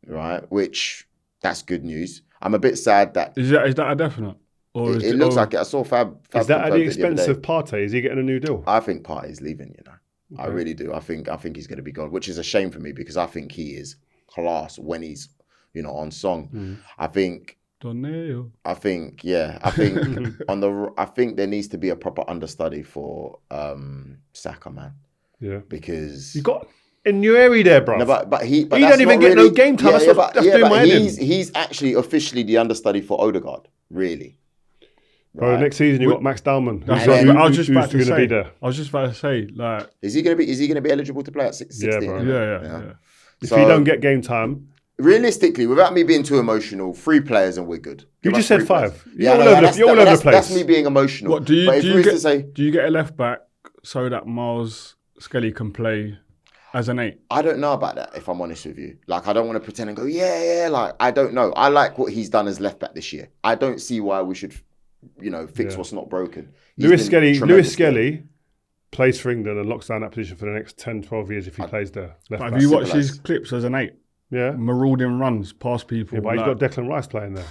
right? Which, that's good news. I'm a bit sad that... Is that a definite? Or it looks like it. I saw Fab is that at the expense of Partey? Is he getting a new deal? I think Partey's leaving, you know. Okay. I really do. I think he's going to be gone, which is a shame for me because I think he is class when he's, on song. I think I think there needs to be a proper understudy for Saka, man. Yeah. Because... You got... In Neweri there, bro. No, but he don't even get no game time. That's doing my head in. He's actually officially the understudy for Odegaard, really. Bro, right. Next season you got Max Dalman. I was just about to say, like, is he going to be eligible to play at 16? Yeah, bro. Yeah. If you don't get game time, realistically, without me being too emotional, 3 players and we're good. You just said 5. You're all over the place. That's me being emotional. What do you get a left back so that Miles Skelly can play as an 8? I don't know about that, if I'm honest with you. Like, I don't want to pretend and go, like, I don't know. I like what he's done as left back this year. I don't see why we should, fix what's not broken. Luis Skelly plays for England and locks down that position for the next 10, 12 years if he plays there. Have you watched his clips as an 8? Yeah. Marauding runs past people. Yeah, but he's got Declan Rice playing there.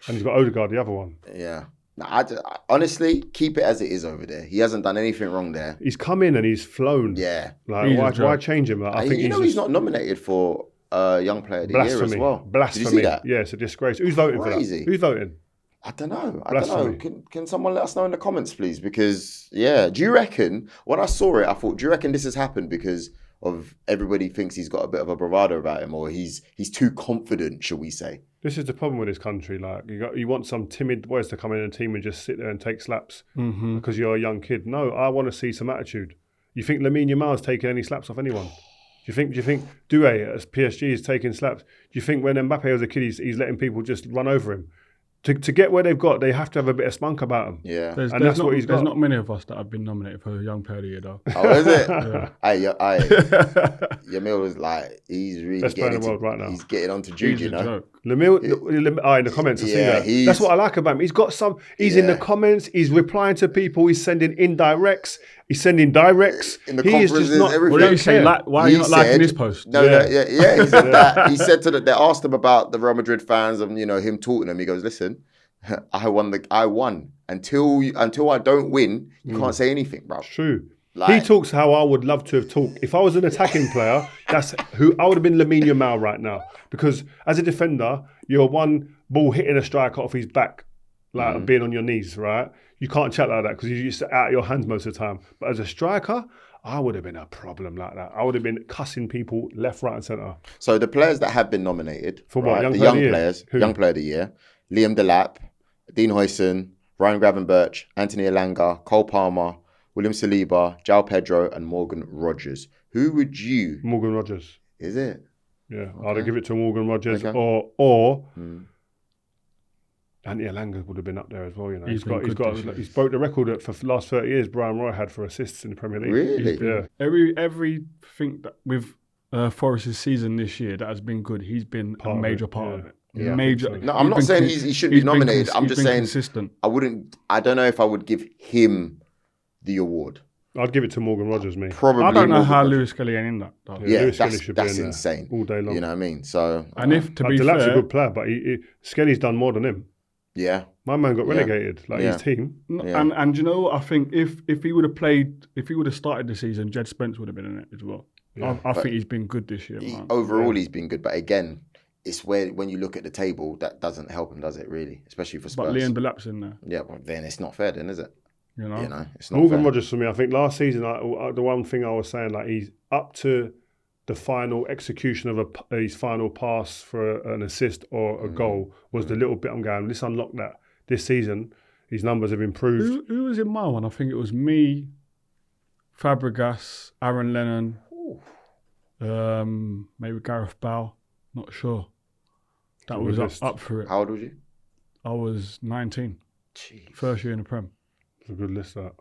And he's got Odegaard, the other one. Yeah. I honestly, keep it as it is over there. He hasn't done anything wrong there. He's come in and he's flown. Yeah. Like, why change him? I think he's not nominated for Young Player of the Year as well. Blasphemy. Did you see that? Yeah, it's a disgrace. Who's voting for that? Who's voting? I don't know. Can someone let us know in the comments, please? Because, do you reckon, when I saw it, I thought, do you reckon this has happened because of everybody thinks he's got a bit of a bravado about him, or he's too confident, shall we say? This is the problem with this country. Like, you want some timid boys to come in a team and just sit there and take slaps because you're a young kid. No, I want to see some attitude. You think Lamine Yamal's taking any slaps off anyone? Do you think Doué at PSG is taking slaps? Do you think when Mbappe was a kid, he's letting people just run over him? To get where they've got, they have to have a bit of spunk about them. Yeah. There's not many of us that have been nominated for Young Player of the Year, though. Oh, is it? Yamil was like, he's really best player in the world right now. He's getting onto Jude, you know. Lamil, in the comments, I see that. That's what I like about him. He's got some. He's in the comments. He's replying to people. He's sending indirects. He's sending directs. In the conferences, everything. What did he say? Why are you not liking this post? He said that. He said they asked him about the Real Madrid fans and him talking to them. He goes, listen, I won. Until I don't win, you can't say anything, bro. It's true. He talks how I would love to have talked. If I was an attacking player, that's who I would have been. Lamine Yamal right now, because as a defender, you're one ball hitting a striker off his back, like being on your knees, right? You can't chat like that because you're just out of your hands most of the time. But as a striker, I would have been a problem like that. I would have been cussing people left, right, and centre. So the players that have been nominated For what? the Young young Player of the Year? players, Who? Young Player of the Year, Liam Delap, Dean Huijsen, Ryan Gravenberch, Anthony Elanga, Cole Palmer, William Saliba, João Pedro, and Morgan Rogers. Who would you? Morgan Rogers. Is it? Yeah, Okay. I'd give it to Morgan Rogers Okay. or Anthony Elanga would have been up there as well. You know, He's broke the record for the last 30 years. Brian Roy had for assists in the Premier League. Really? Yeah. Everything that with Forest's season this year that has been good, he's been Part a of major it, part yeah. of it. Yeah, Major. No, I'm not saying he shouldn't be nominated. I'm just saying consistent. I don't know if I would give him the award. I'd give it to Morgan Rogers, me. Probably. I don't know Morgan how Rogers. Lewis Kelly ain't in that. Though. Yeah, Lewis Kelly should be that's in there insane. all day long. You know what I mean? So, And if to be Delap's fair, a good player, but Skelly's done more than him. yeah, My man got Yeah. relegated, like Yeah. his team. Yeah. and you know what? I think if he would have started the season, Jed Spence would have been in it as well. Yeah. I think he's been good this year, man. overall he's been good, but again, it's when you look at the table, that doesn't help him, does it? Really, especially for Spurs. But Liam Delap's in there, Yeah, well, then it's not fair, then, is it? you know. You know, it's not Morgan fair. Rogers for me, I think last season, the one thing I was saying, like he's up to the final execution of his final pass for an assist or a goal was the little bit I'm going, let's unlock that. This season, his numbers have improved. Who was in my one? I think it was me, Fabregas, Aaron Lennon, maybe Gareth Bale. Not sure. That was up for it. How old was you? I was 19, Jeez, first year in the Prem. It's a good list, that.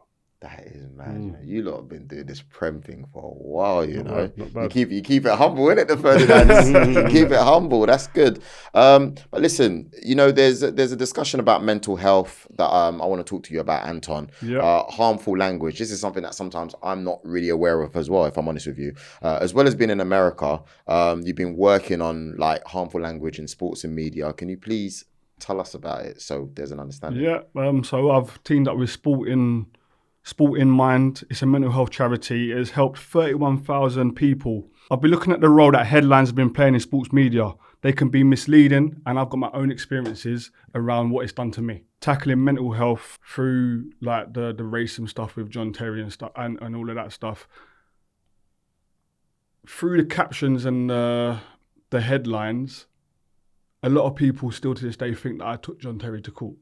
that is mad. You know. You lot have been doing this Prem thing for a while, you know. Not bad. You keep it humble, innit, the Ferdinands? You keep it humble. That's good. But listen, you know, there's a discussion about mental health that I want to talk to you about, Anton. Yeah. Harmful language. This is something that sometimes I'm not really aware of as well, if I'm honest with you. As well as being in America, you've been working on like harmful language in sports and media. Can you please tell us about it so there's an understanding? Yeah. So I've teamed up with Sport in Mind. It's a mental health charity. It has helped 31,000 people. I've been looking at the role that headlines have been playing in sports media. They can be misleading, and I've got my own experiences around what it's done to me. Tackling mental health through like the racism stuff with John Terry and stuff and all of that stuff. Through the captions and the headlines, a lot of people still to this day think that I took John Terry to court.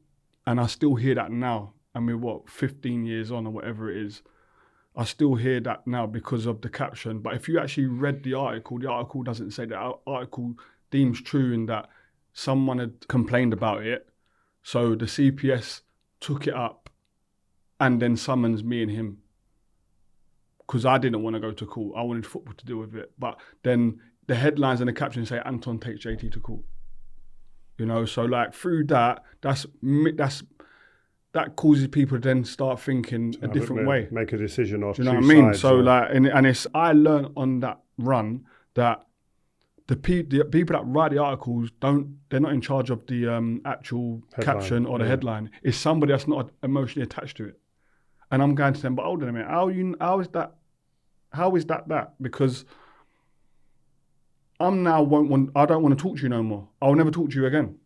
And I still hear that now. I mean, 15 years on or whatever it is. I still hear that now because of the caption. But if you actually read the article doesn't say that. The article deems true in that someone had complained about it. So the CPS took it up and then summons me and him. Because I didn't want to go to court. I wanted football to deal with it. But then the headlines and the caption say Anton takes JT to court. You know, so like through that causes people to then start thinking a different way. Make a decision or Do you know what I mean? So like, and it's I learned on that run that the people that write the articles they're not in charge of the actual Headline, caption or the headline. It's somebody that's not emotionally attached to it. And I'm going to them, but hold on a minute, how is that? Because I don't want to talk to you no more. I'll never talk to you again.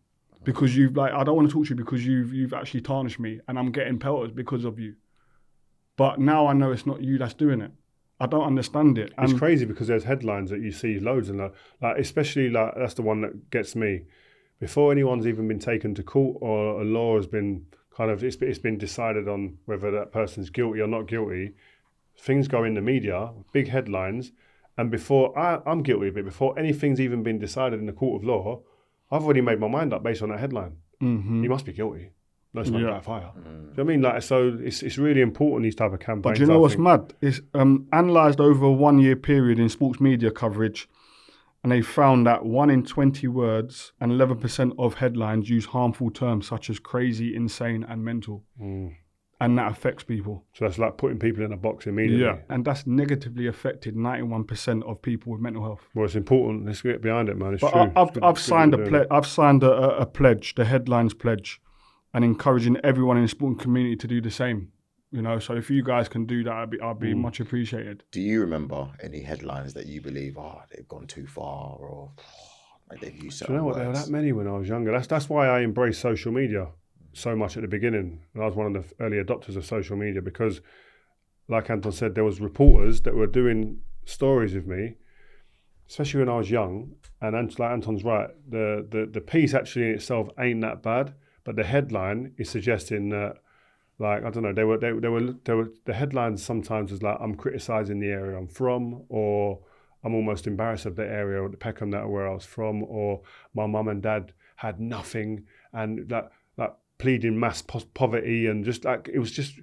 Because I don't want to talk to you because you've actually tarnished me and I'm getting pelters because of you. But now I know it's not you that's doing it. I don't understand it. It's crazy because there's headlines that you see loads and like especially like that's the one that gets me. Before anyone's even been taken to court or a law has been kind of it's been decided on whether that person's guilty or not guilty, things go in the media, big headlines, and before I'm guilty of it, before anything's even been decided in the court of law, I've already made my mind up based on that headline. Mm-hmm. He must be guilty. No smoke without fire. Do you know what I mean? Like, so it's really important, these type of campaigns. But do you know what's mad? It's analysed over a 1 year period in sports media coverage, and they found that 1 in 20 words and 11% of headlines use harmful terms such as crazy, insane, and mental. And that affects people. So that's like putting people in a box immediately. Yeah, and that's negatively affected 91% of people with mental health. Well, it's important. Let's get behind it, man. It's But true. I've signed a pledge, the headlines pledge, and encouraging everyone in the sporting community to do the same. You know, so if you guys can do that, I'd be much appreciated. Do you remember any headlines that you believe, they've gone too far, or they've used certain Do you know what? There were that many when I was younger. That's why I embraced social media so much at the beginning. And I was one of the early adopters of social media because like Anton said, there was reporters that were doing stories with me, especially when I was young. And like Anton's right, the piece actually in itself ain't that bad, but the headline is suggesting that, like, I don't know, they were the headlines sometimes was like, I'm criticising the area I'm from, or I'm almost embarrassed of the area or the Peckham that where I was from, or my mum and dad had nothing, and like pleading mass poverty, and just like it was just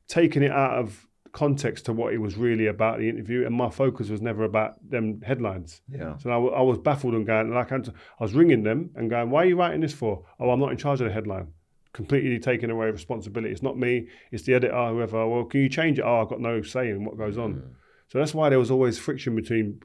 taking it out of context to what it was really about, the interview, and my focus was never about them headlines. Yeah. So I was baffled and going, like, I was ringing them and going, why are you writing this for? Oh, I'm not in charge of the headline. Completely taking away responsibility. It's not me, it's the editor, whoever. Well, can you change it? Oh, I've got no say in what goes on. So that's why there was always friction between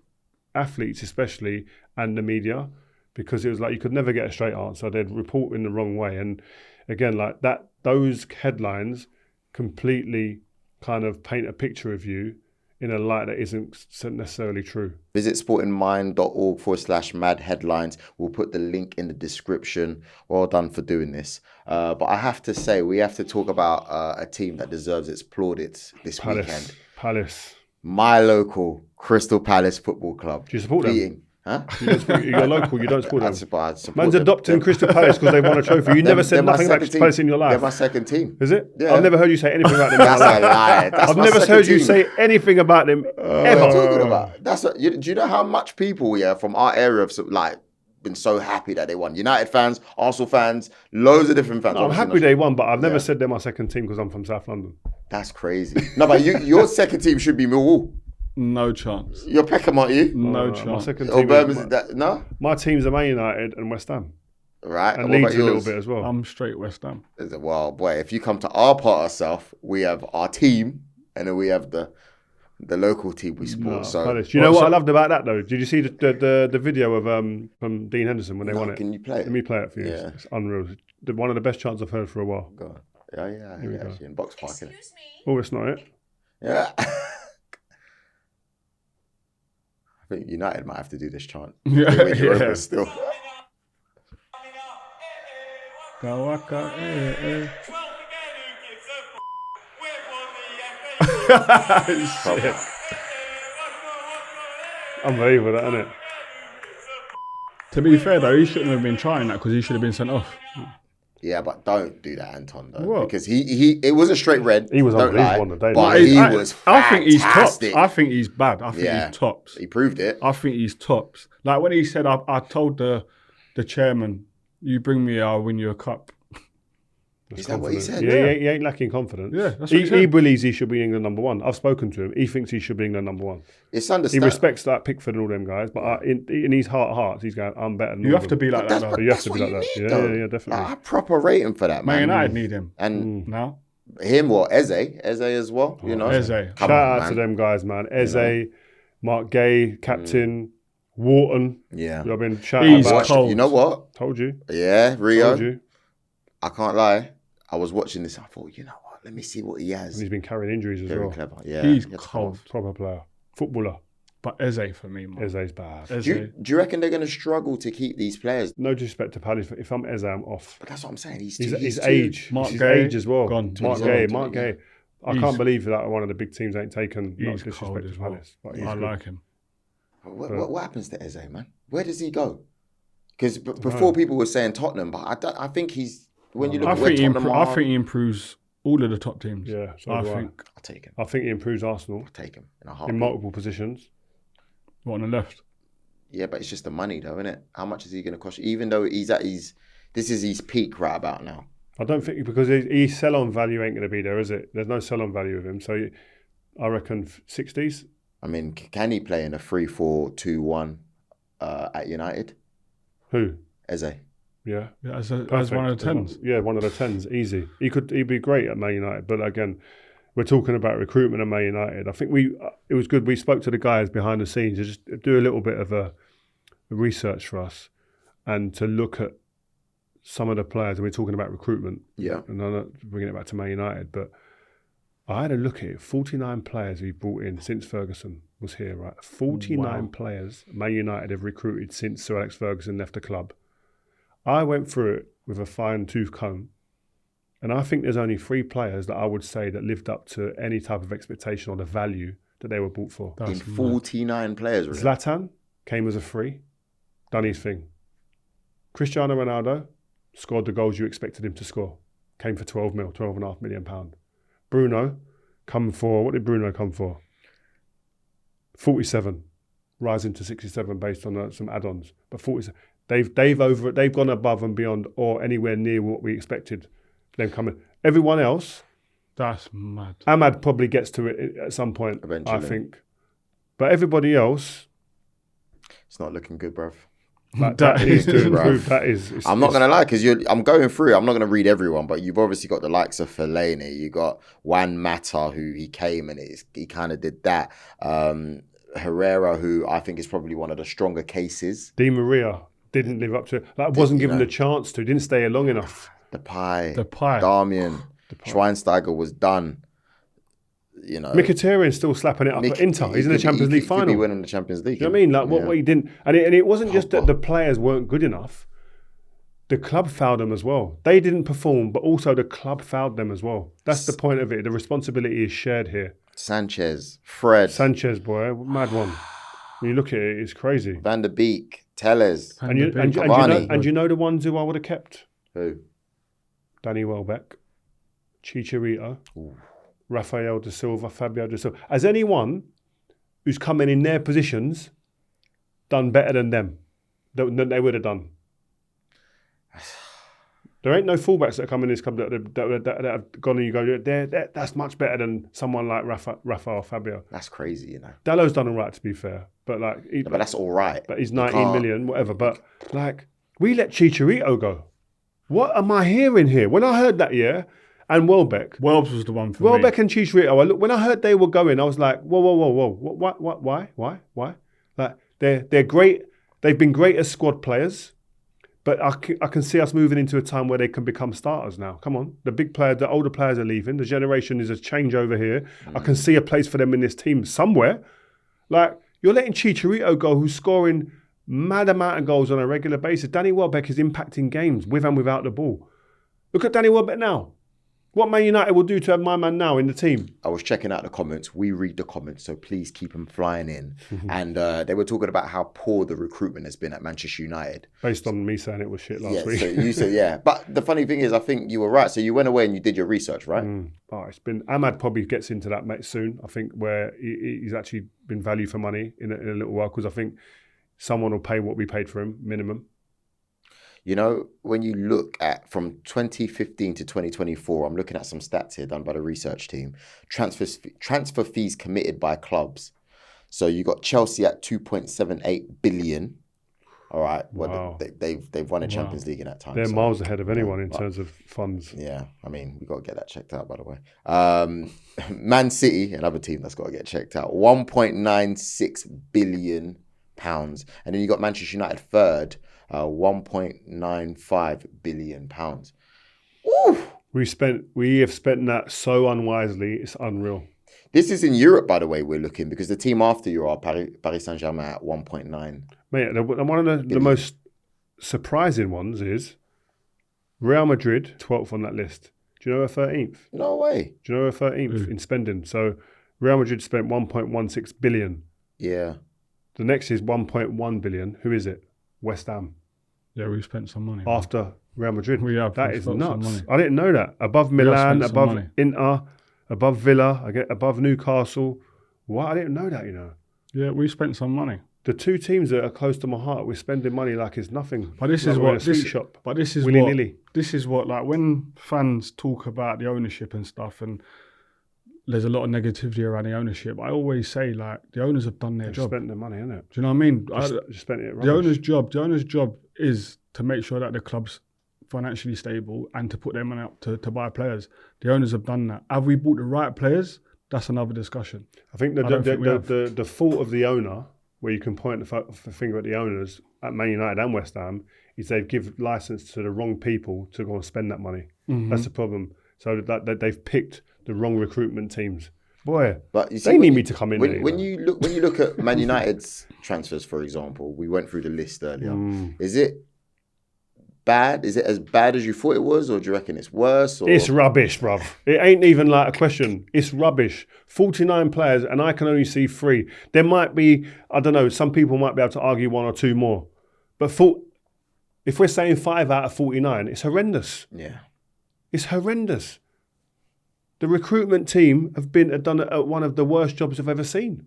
athletes, especially, and the media, because it was like you could never get a straight answer. They'd report in the wrong way. And again, like that, those headlines completely kind of paint a picture of you in a light that isn't necessarily true. Visit sportingmind.org/mad headlines. We'll put the link in the description. Well done for doing this. But I have to say, we have to talk about a team that deserves its plaudits this weekend. Palace. My local Crystal Palace Football Club. Do you support them? Huh? You're local, you don't support them. I support Man's them. adopting Crystal Palace because they won a trophy. You never said nothing about Palace in your life. They're my second team. Is it? Yeah. I've never heard you say anything about them. That's a lie. I've never heard you say anything about them What ever. are you talking about? Do you know how much people from our area have like been so happy that they won? United fans, Arsenal fans, loads of different fans. No, I'm happy they won, but I've never said they're my second team because I'm from South London. That's crazy. No, but your second team should be Millwall. No chance. You're Peckham, aren't you? No My chance. second Or team Birmingham? No? my teams are Man United and West Ham. Right. And what Leeds about a little yours? bit as well. I'm straight West Ham. Well, boy, if you come to our part of South, we have our team, and then we have the local team we support. No, so, Palace. Do you know what I loved about that though? Did you see the video of from Dean Henderson when they won it? Can you play it? Let me play it for you. Yeah. It's unreal. One of the best chants I've heard for a while. Go on. Yeah, actually, in Box Park. Innit? Oh, it's not it. Yeah. I think United might have to do this chant. Yeah. Still. Shit. Unbelievable, that, isn't it? To be fair though, he shouldn't have been trying that because he should have been sent off. Yeah, but don't do that, Anton, though. What? Because it was a straight red. He was don't lie, unbelievable on the day. but he was I think he's tops. fantastic. I think he's bad. I think he's tops. He proved it. I think he's tops. Like when he said, I told the chairman, you bring me, I'll win you a cup. Is that what he said? Yeah, he ain't lacking confidence. Yeah, that's what he said. He believes he should be England number one. I've spoken to him. He thinks he should be England number one. It's He understandable. respects that Pickford and all them guys, but in his heart of hearts, he's going, I'm better than You all have of to them. be like that. But though. You have to what be like you that. need, Yeah, though. yeah, definitely. Like, I proper rate him for that, Man man. United need him And now. him or Eze as well, you know. Eze. Come Shout on, out man. to them guys, man. Eze, Mark Gay, Captain, Wharton. Yeah. I've been shouting He's about. cold. You know what? Told you. Yeah, Rio. Told you. I can't lie. I was watching this. I thought, you know what? Let me see what he has. And he's been carrying injuries as Very well. clever. Yeah. He's he had to come cold. off. Proper player. Footballer. But Eze for me, man. Eze's bad. Eze. Do you reckon they're going to struggle to keep these players? No disrespect to Palace, but if I'm Eze, I'm off. But that's what I'm saying. His he's too- age. Mark His Gay, age as well. gone. Mark 27, Gay. 28, Mark Gay. I He's- can't believe that one of the big teams ain't taken. Not He's cold disrespect as to well. Palace. But he's I good. like him. What happens to Eze, man? Where does he go? Because before people were saying Tottenham, but I think he's when you look I at where think he Tottenham are, I think he improves all of the top teams. Yeah, so I do I. think. I'll take him. I think he improves Arsenal I'll take him in a in heartbeat. multiple positions. What, on the left? Yeah, but it's just the money, though, isn't it? How much is he going to cost you? Even though this is his peak right about now. I don't think because his sell-on value ain't going to be there, is it? There's no sell-on value with him. So I reckon 60s. I mean, can he play in a 3-4-2-1 at United? Who? Eze. Yeah. Yeah, as Perfect. one of the tens. Yeah, one of the tens, easy. He'd be great at Man United, but again, we're talking about recruitment at Man United. I think it was good. We spoke to the guys behind the scenes to just do a little bit of a research for us and to look at some of the players. And we're talking about recruitment. Yeah. And I'm not bringing it back to Man United, but I had a look at it. 49 players we've brought in since Ferguson was here, right? 49 players Man United have recruited since Sir Alex Ferguson left the club. I went through it with a fine-tooth comb, And I think there's only 3 players that I would say that lived up to any type of expectation or the value that they were bought for. In 49 players, really. Zlatan came as a free, done his thing. Cristiano Ronaldo scored the goals you expected him to score. Came for 12.5 million pound. Bruno what did Bruno come for? 47, rising to 67 based on some add-ons. But 47, they've gone above and beyond or anywhere near what we expected them coming. Everyone else, that's mad. Ahmad probably gets to it at some point, eventually, I think. But everybody else, it's not looking good, bruv. That is to improve. That is. I'm not gonna lie, because I'm going through. I'm not gonna read everyone, but you've obviously got the likes of Fellaini. You got Juan Mata, who he came and he kind of did that. Herrera, who I think is probably one of the stronger cases. Di Maria didn't live up to it. Wasn't given the chance to. Didn't stay long enough. Depay. Depay. Darmian. Schweinsteiger was done. You know, Mkhitaryan's still slapping it up at Inter. He's in the Champions League final. He could be winning the Champions League. Do you know what I mean? Like what he didn't, and it wasn't just that the players weren't good enough. The club fouled them as well. They didn't perform, but also the club fouled them as well. That's the point of it. The responsibility is shared here. Sanchez, boy, mad one. When you look at it, it's crazy. Van der Beek, Telles, and you know the ones who I would have kept. Who? Danny Welbeck, Chicharito. Ooh. Rafael da Silva, Fabio da Silva. Has anyone who's come in their positions done better than them than they would have done? There ain't no fullbacks that come in this club that have gone and you go, that's much better than someone like Rafael Fabio. That's crazy, you know. Dalot's done all right, to be fair. But but that's all right. But he's 19 million, whatever. But we let Chicharito go. What am I hearing here? When I heard that, and Welbeck. Welbs was the one for Welbeck and Chicharito. When I heard they were going, I was like, whoa. Why? Like, they're great. They've been great as squad players, but I can see us moving into a time where they can become starters now. Come on. The older players are leaving. The generation is a change over here. I can see a place for them in this team somewhere. Like, you're letting Chicharito go, who's scoring mad amount of goals on a regular basis. Danny Welbeck is impacting games with and without the ball. Look at Danny Welbeck now. What Man United will do to have my man now in the team? I was checking out the comments. We read the comments, so please keep them flying in. And they were talking about how poor the recruitment has been at Manchester United. Based on me saying it was shit last week. So you said, But the funny thing is, I think you were right. So you went away and you did your research, right? It's been... Ahmad probably gets into that soon, I think, where he's actually been value for money in a little while, because I think someone will pay what we paid for him, minimum. You know, when you look at from 2015 to 2024, I'm looking at some stats here done by the research team. Transfer fees committed by clubs. So you got Chelsea at 2.78 billion. All right. Well, wow. They've won a Champions League in that time. They're miles ahead of anyone in terms of funds. Yeah. I mean, we've got to get that checked out, by the way. Man City, another team that's got to get checked out. 1.96 billion pounds. And then you got Manchester United third. 1.95 billion pounds. Ooh. We have spent that so unwisely. It's unreal. This is in Europe, by the way. We're looking, because the team after you are Paris Saint-Germain at 1.9. Mate, one of the most surprising ones is Real Madrid, 12th on that list. Do you know her 13th? No way. Do you know her 13th in spending? So Real Madrid spent 1.16 billion. Yeah. The next is 1.1 billion. Who is it? West Ham. Yeah, we've spent some money. After Real Madrid. That is nuts. I didn't know that. Above Milan, above Inter, above Villa, above Newcastle. What? I didn't know that, you know. Yeah, we spent some money. The two teams that are close to my heart, we're spending money like it's nothing. But this is what, like, when fans talk about the ownership and stuff, and there's a lot of negativity around the ownership, I always say, like, the owners have done their job. Spent their money, innit? Do you know what I mean? Just spent it. The owner's job is to make sure that the club's financially stable and to put their money up to buy players. The owners have done that. Have we bought the right players? That's another discussion. I think the fault of the owner, where you can point the finger at the owners at Man United and West Ham, is they've given license to the wrong people to go and spend that money. Mm-hmm. That's the problem. So that they've picked the wrong recruitment teams. Boy, but you see, they need me to come in. When you look at Man United's transfers, for example, we went through the list earlier. Is it bad? Is it as bad as you thought it was, or do you reckon it's worse? Or? It's rubbish, bruv. It ain't even like a question. It's rubbish. 49 players, and I can only see 3. There might be, I don't know, some people might be able to argue 1 or 2 more. But if we're saying 5 out of 49, it's horrendous. Yeah. It's horrendous. The recruitment team have done one of the worst jobs I've ever seen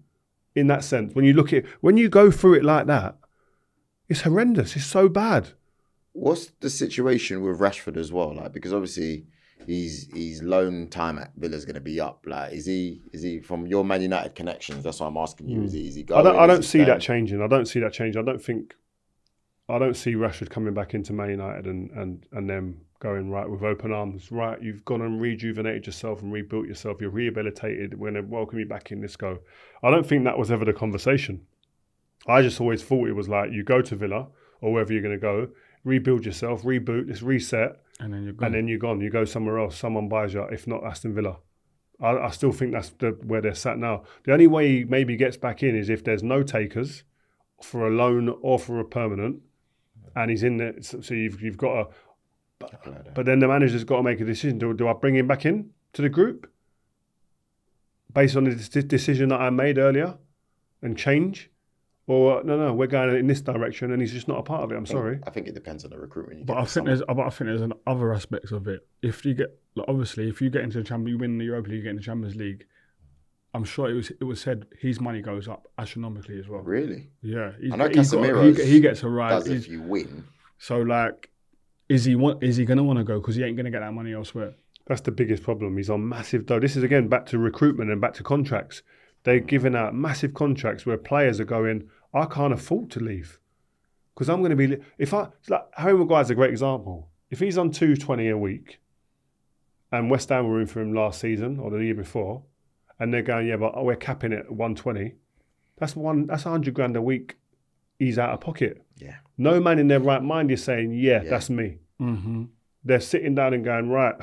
in that sense. When you go through it like that, it's horrendous. It's so bad. What's the situation with Rashford as well? Like, because obviously his loan time at Villa is going to be up. Like, is he from your Man United connections? That's what I'm asking you. Is he going? I don't see that changing. I don't see that changing. I don't see Rashford coming back into Man United and them going right with open arms. Right, you've gone and rejuvenated yourself and rebuilt yourself. You're rehabilitated. We're going to welcome you back in. Let's go. I don't think that was ever the conversation. I just always thought it was like you go to Villa or wherever you're going to go, rebuild yourself, reboot, let's reset, and then you're gone. And then you're gone. You go somewhere else. Someone buys you. If not Aston Villa, I still think that's where they're sat now. The only way he maybe gets back in is if there's no takers for a loan or for a permanent, and he's in there. So you've got to. But then the manager's got to make a decision. Do I bring him back in to the group based on the decision that I made earlier and change? Or no, we're going in this direction, and he's just not a part of it. I'm sorry. I think it depends on the recruitment. But I think there's other aspects of it. If you get if you get into the Champions, you win the Europa League, you get in the Champions League. I'm sure it was said his money goes up astronomically as well. Really? Yeah. I know Casemiro he gets a rise. Does if you win. So like, is he going to want to go because he ain't going to get that money elsewhere? That's the biggest problem. He's on massive dough. This is again back to recruitment and back to contracts. They're giving out massive contracts where players are going, I can't afford to leave because I'm going to be. Harry Maguire's a great example. If he's on 220 a week, and West Ham were in for him last season or the year before, and they're going, yeah, but we're capping it at 120. That's 100 grand a week. He's out of pocket. Yeah. No man in their right mind is saying, yeah. That's me. Mm-hmm. They're sitting down and going, right,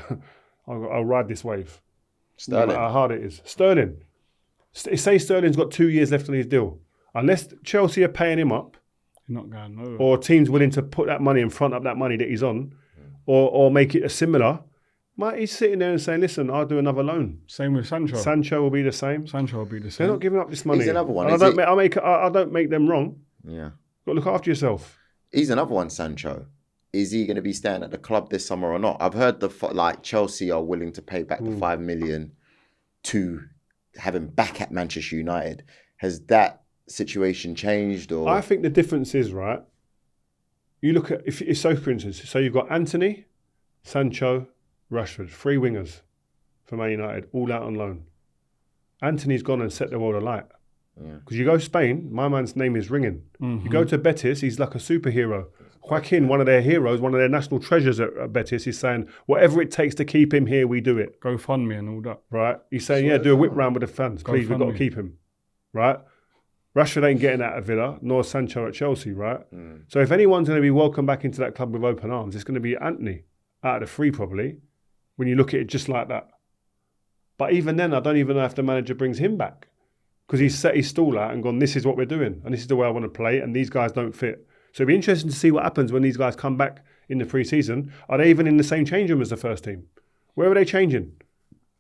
I'll ride this wave. Sterling. No matter how hard it is. Sterling. Say Sterling's got 2 years left on his deal. Unless Chelsea are paying him up, You're not going nowhere. or teams willing to put that money in front of that money that he's on, or make it a similar, he's sitting there and saying, listen, I'll do another loan. Same with Sancho. Sancho will be the same. Sancho will be the same. They're not giving up this money. He's another one. And I don't make them wrong. Yeah. Got to look after yourself. He's another one, Sancho. Is he going to be staying at the club this summer or not? I've heard Chelsea are willing to pay back the 5 million to have him back at Manchester United. Has that situation changed? Or I think the difference is, right, you look at, for instance, so you've got Anthony, Sancho, Rashford, 3 wingers for Man United, all out on loan. Anthony's gone and set the world alight. Because you go Spain, my man's name is ringing. Mm-hmm. You go to Betis, he's like a superhero. Joaquin, one of their heroes, one of their national treasures at Betis, is saying, whatever it takes to keep him here, we do it. Go fund me and all that. Right? He's saying, do a whip round with the fans. Please, we've got to keep him. Right? Rashford ain't getting out of Villa, nor Sancho at Chelsea, right? So if anyone's going to be welcomed back into that club with open arms, it's going to be Anthony, out of the 3 probably, when you look at it just like that. But even then, I don't even know if the manager brings him back. Because he's set his stall out and gone, this is what we're doing, and this is the way I want to play, and these guys don't fit. So it'll be interesting to see what happens when these guys come back in the pre-season. Are they even in the same change room as the first team? Where are they changing?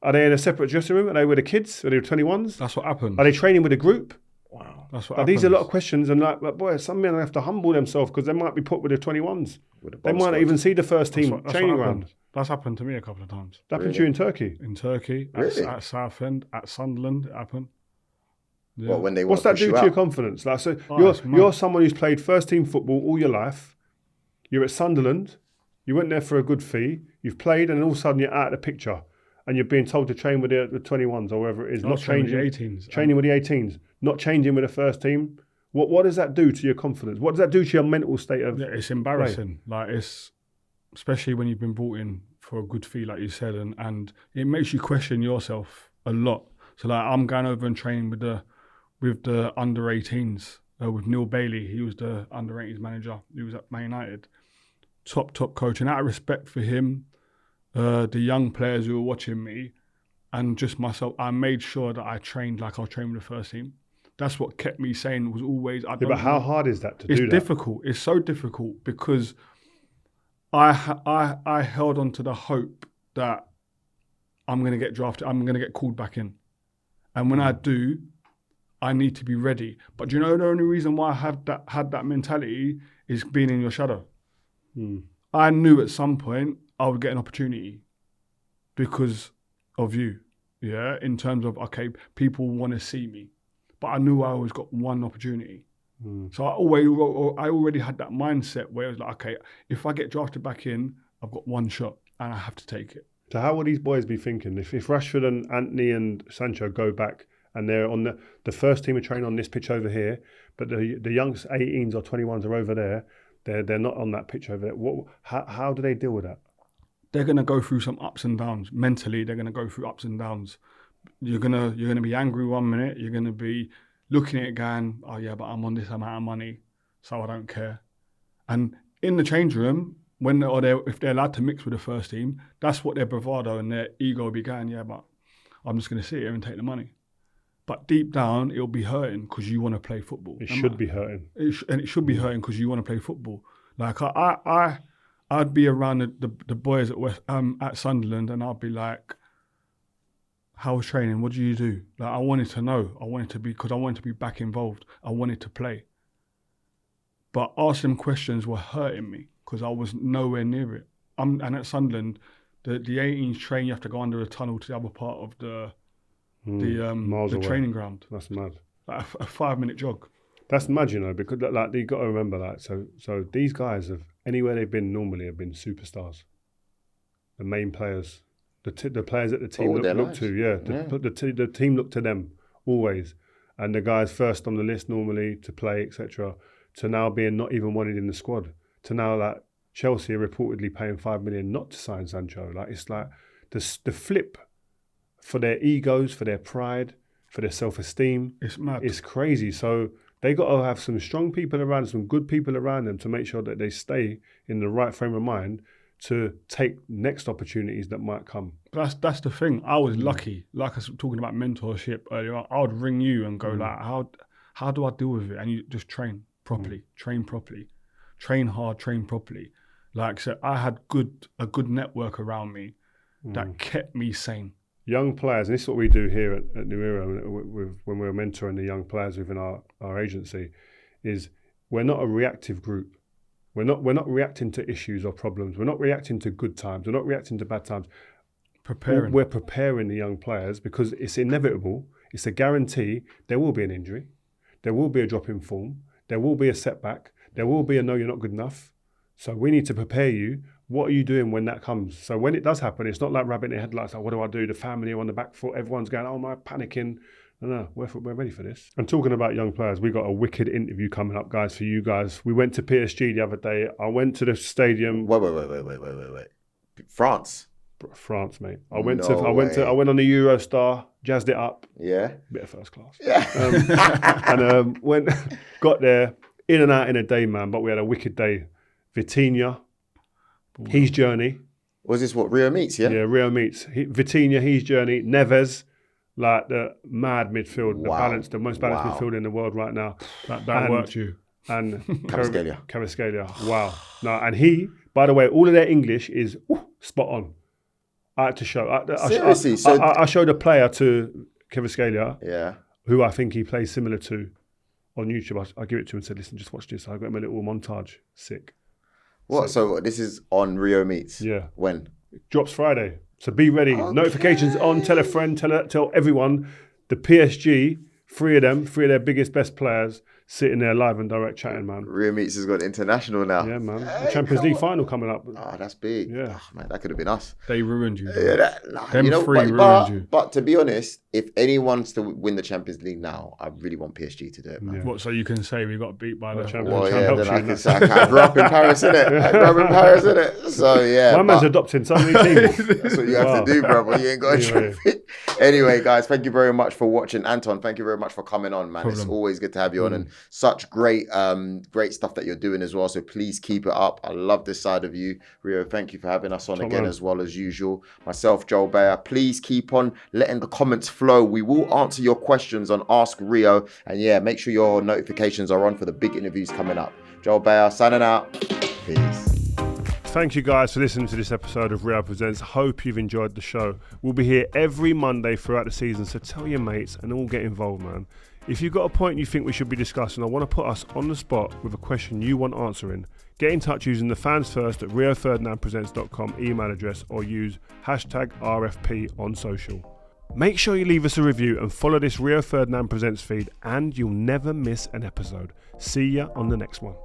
Are they in a separate dressing room? Are they with the kids? Are they with 21s? That's what happened. Are they training with a group? Wow. That's what happens. These are a lot of questions, and boy, some men have to humble themselves because they might be put with the 21s. They might not even see the first team training ground. That's happened to me a couple of times. That happened to you in Turkey? In Turkey, Really? at Southend, at Sunderland, it happened. Yeah. Well, when they What's that do to your confidence? Like, so you're someone who's played first team football all your life. You're at Sunderland. You went there for a good fee. You've played, and all of a sudden you're out of the picture, and you're being told to train with the 21s or whatever it is. Not changing with the 18s. Training with the 18s. Not changing with the first team. What does that do to your confidence? What does that do to your mental state of? Yeah, it's embarrassing. Like, it's especially when you've been brought in for a good fee, like you said, and it makes you question yourself a lot. So like, I'm going over and training with the under 18s with Neil Bailey. He was the under 18s manager. He was at Man United. Top coach. And out of respect for him, the young players who were watching me, and just myself, I made sure that I trained like I was training with the first team. That's what kept me sane, was always... But how hard is that to do that? It's difficult. It's so difficult because I held on to the hope that I'm going to get drafted. I'm going to get called back in. And when I do, I need to be ready. But do you know the only reason why I had that mentality is being in your shadow. I knew at some point I would get an opportunity because of you. Yeah, in terms of, okay, people want to see me. But I knew I always got one opportunity. So I already had that mindset where it was like, okay, if I get drafted back in, I've got one shot and I have to take it. So how will these boys be thinking? If Rashford and Anthony and Sancho go back and they're on the first team are training on this pitch over here, but the young 18s or 21s are over there, they're not on that pitch over there. How do they deal with that? They're going to go through some ups and downs. Mentally, they're going to go through ups and downs. You're gonna be angry 1 minute. You're going to be looking at it going, oh yeah, but I'm on this amount of money, so I don't care. And in the change room, if they're allowed to mix with the first team, that's what their bravado and their ego will be going, yeah, but I'm just going to sit here and take the money. But deep down, it'll be hurting because you want to play football. It should be hurting. And it should be hurting because you want to play football. Like I'd be around the boys at Sunderland and I'd be like, how was training? What do you do? Like I wanted to know. I wanted to be back involved. I wanted to play. But asking them questions were hurting me because I was nowhere near it. And at Sunderland, the 18s train, you have to go under a tunnel to the other part of the training ground. That's mad. Like a 5-minute jog. That's mad, you know, because like you got to remember that. So these guys have anywhere they've been normally have been superstars, the main players, the players that the team look to. Yeah, the team look to them always, and the guys first on the list normally to play, etc. To now being not even wanted in the squad. To now like Chelsea are reportedly paying $5 million not to sign Sancho. Like it's like the flip for their egos, for their pride, for their self-esteem. It's mad. It's crazy. So they got to have some strong people around, some good people around them to make sure that they stay in the right frame of mind to take next opportunities that might come. That's the thing. I was lucky. Like I was talking about mentorship earlier on, I would ring you and go like, how do I deal with it? And you just train properly, train hard, train properly. Like so I had a good network around me that kept me sane. Young players, and this is what we do here at New Era when we're mentoring the young players within our agency, is we're not a reactive group. We're not reacting to issues or problems. We're not reacting to good times. We're not reacting to bad times. We're preparing the young players because it's inevitable. It's a guarantee there will be an injury. There will be a drop in form. There will be a setback. There will be a no, you're not good enough. So we need to prepare you. What are you doing when that comes? So when it does happen, it's not like rabbit in the headlights, like, what do I do? The family are on the back foot. Everyone's going, oh, am I panicking? No, we're ready for this. And talking about young players, we got a wicked interview coming up, guys, for you guys. We went to PSG the other day. I went to the stadium. Wait. France, mate. I went on the Eurostar, jazzed it up. Yeah. Bit of first class. Yeah. Got there, in and out in a day, man. But we had a wicked day. Vitinha, his journey. Was this what Rio meets? Yeah. Yeah, Rio meets Vitinha, his journey. Neves. Like the mad midfield, the most balanced midfield in the world right now. That worked you. And Kvaratskhelia. Wow. No, and he, by the way, all of their English is spot on. I had to show. Seriously? I showed a player to Kvaratskhelia, yeah, who I think he plays similar to on YouTube. I give it to him and said, listen, just watch this. I got him a little montage. Sick. What? So this is on Rio Meets? Yeah. When? It drops Friday. So be ready. Okay. Notifications on. Tell a friend. Tell everyone. The PSG, three of their biggest, best players, sitting there live and direct chatting, man. Rio Meets has gone international now. Yeah, man. The Champions League final coming up. Oh, that's big. Yeah. Oh, man, that could have been us. They ruined you. Ruined you. But to be honest, if anyone's to win the Champions League now, I really want PSG to do it, man. Yeah. What, so you can say we got beat by the Champions League? Well, yeah, then I can say I grew up in Paris, innit? So, yeah. My man's adopting so many teams. That's what you have to do, brother. You ain't got a trophy. Anyway, guys, thank you very much for watching. Anton, thank you very much for coming on, man. It's always good to have you on, and such great stuff that you're doing as well. So please keep it up. I love this side of you. Rio, thank you for having us on again, as well as usual. Myself, Joel Bayer. Please keep on letting the comments flow. We will answer your questions on Ask Rio. And yeah, make sure your notifications are on for the big interviews coming up. Joel Bayer signing out. Peace. Thank you guys for listening to this episode of Rio Presents. Hope you've enjoyed the show. We'll be here every Monday throughout the season, so tell your mates and all get involved, man. If you've got a point you think we should be discussing or want to put us on the spot with a question you want answering, get in touch using the fans first at rioferdinandpresents.com email address or use hashtag RFP on social. Make sure you leave us a review and follow this Rio Ferdinand Presents feed and you'll never miss an episode. See ya on the next one.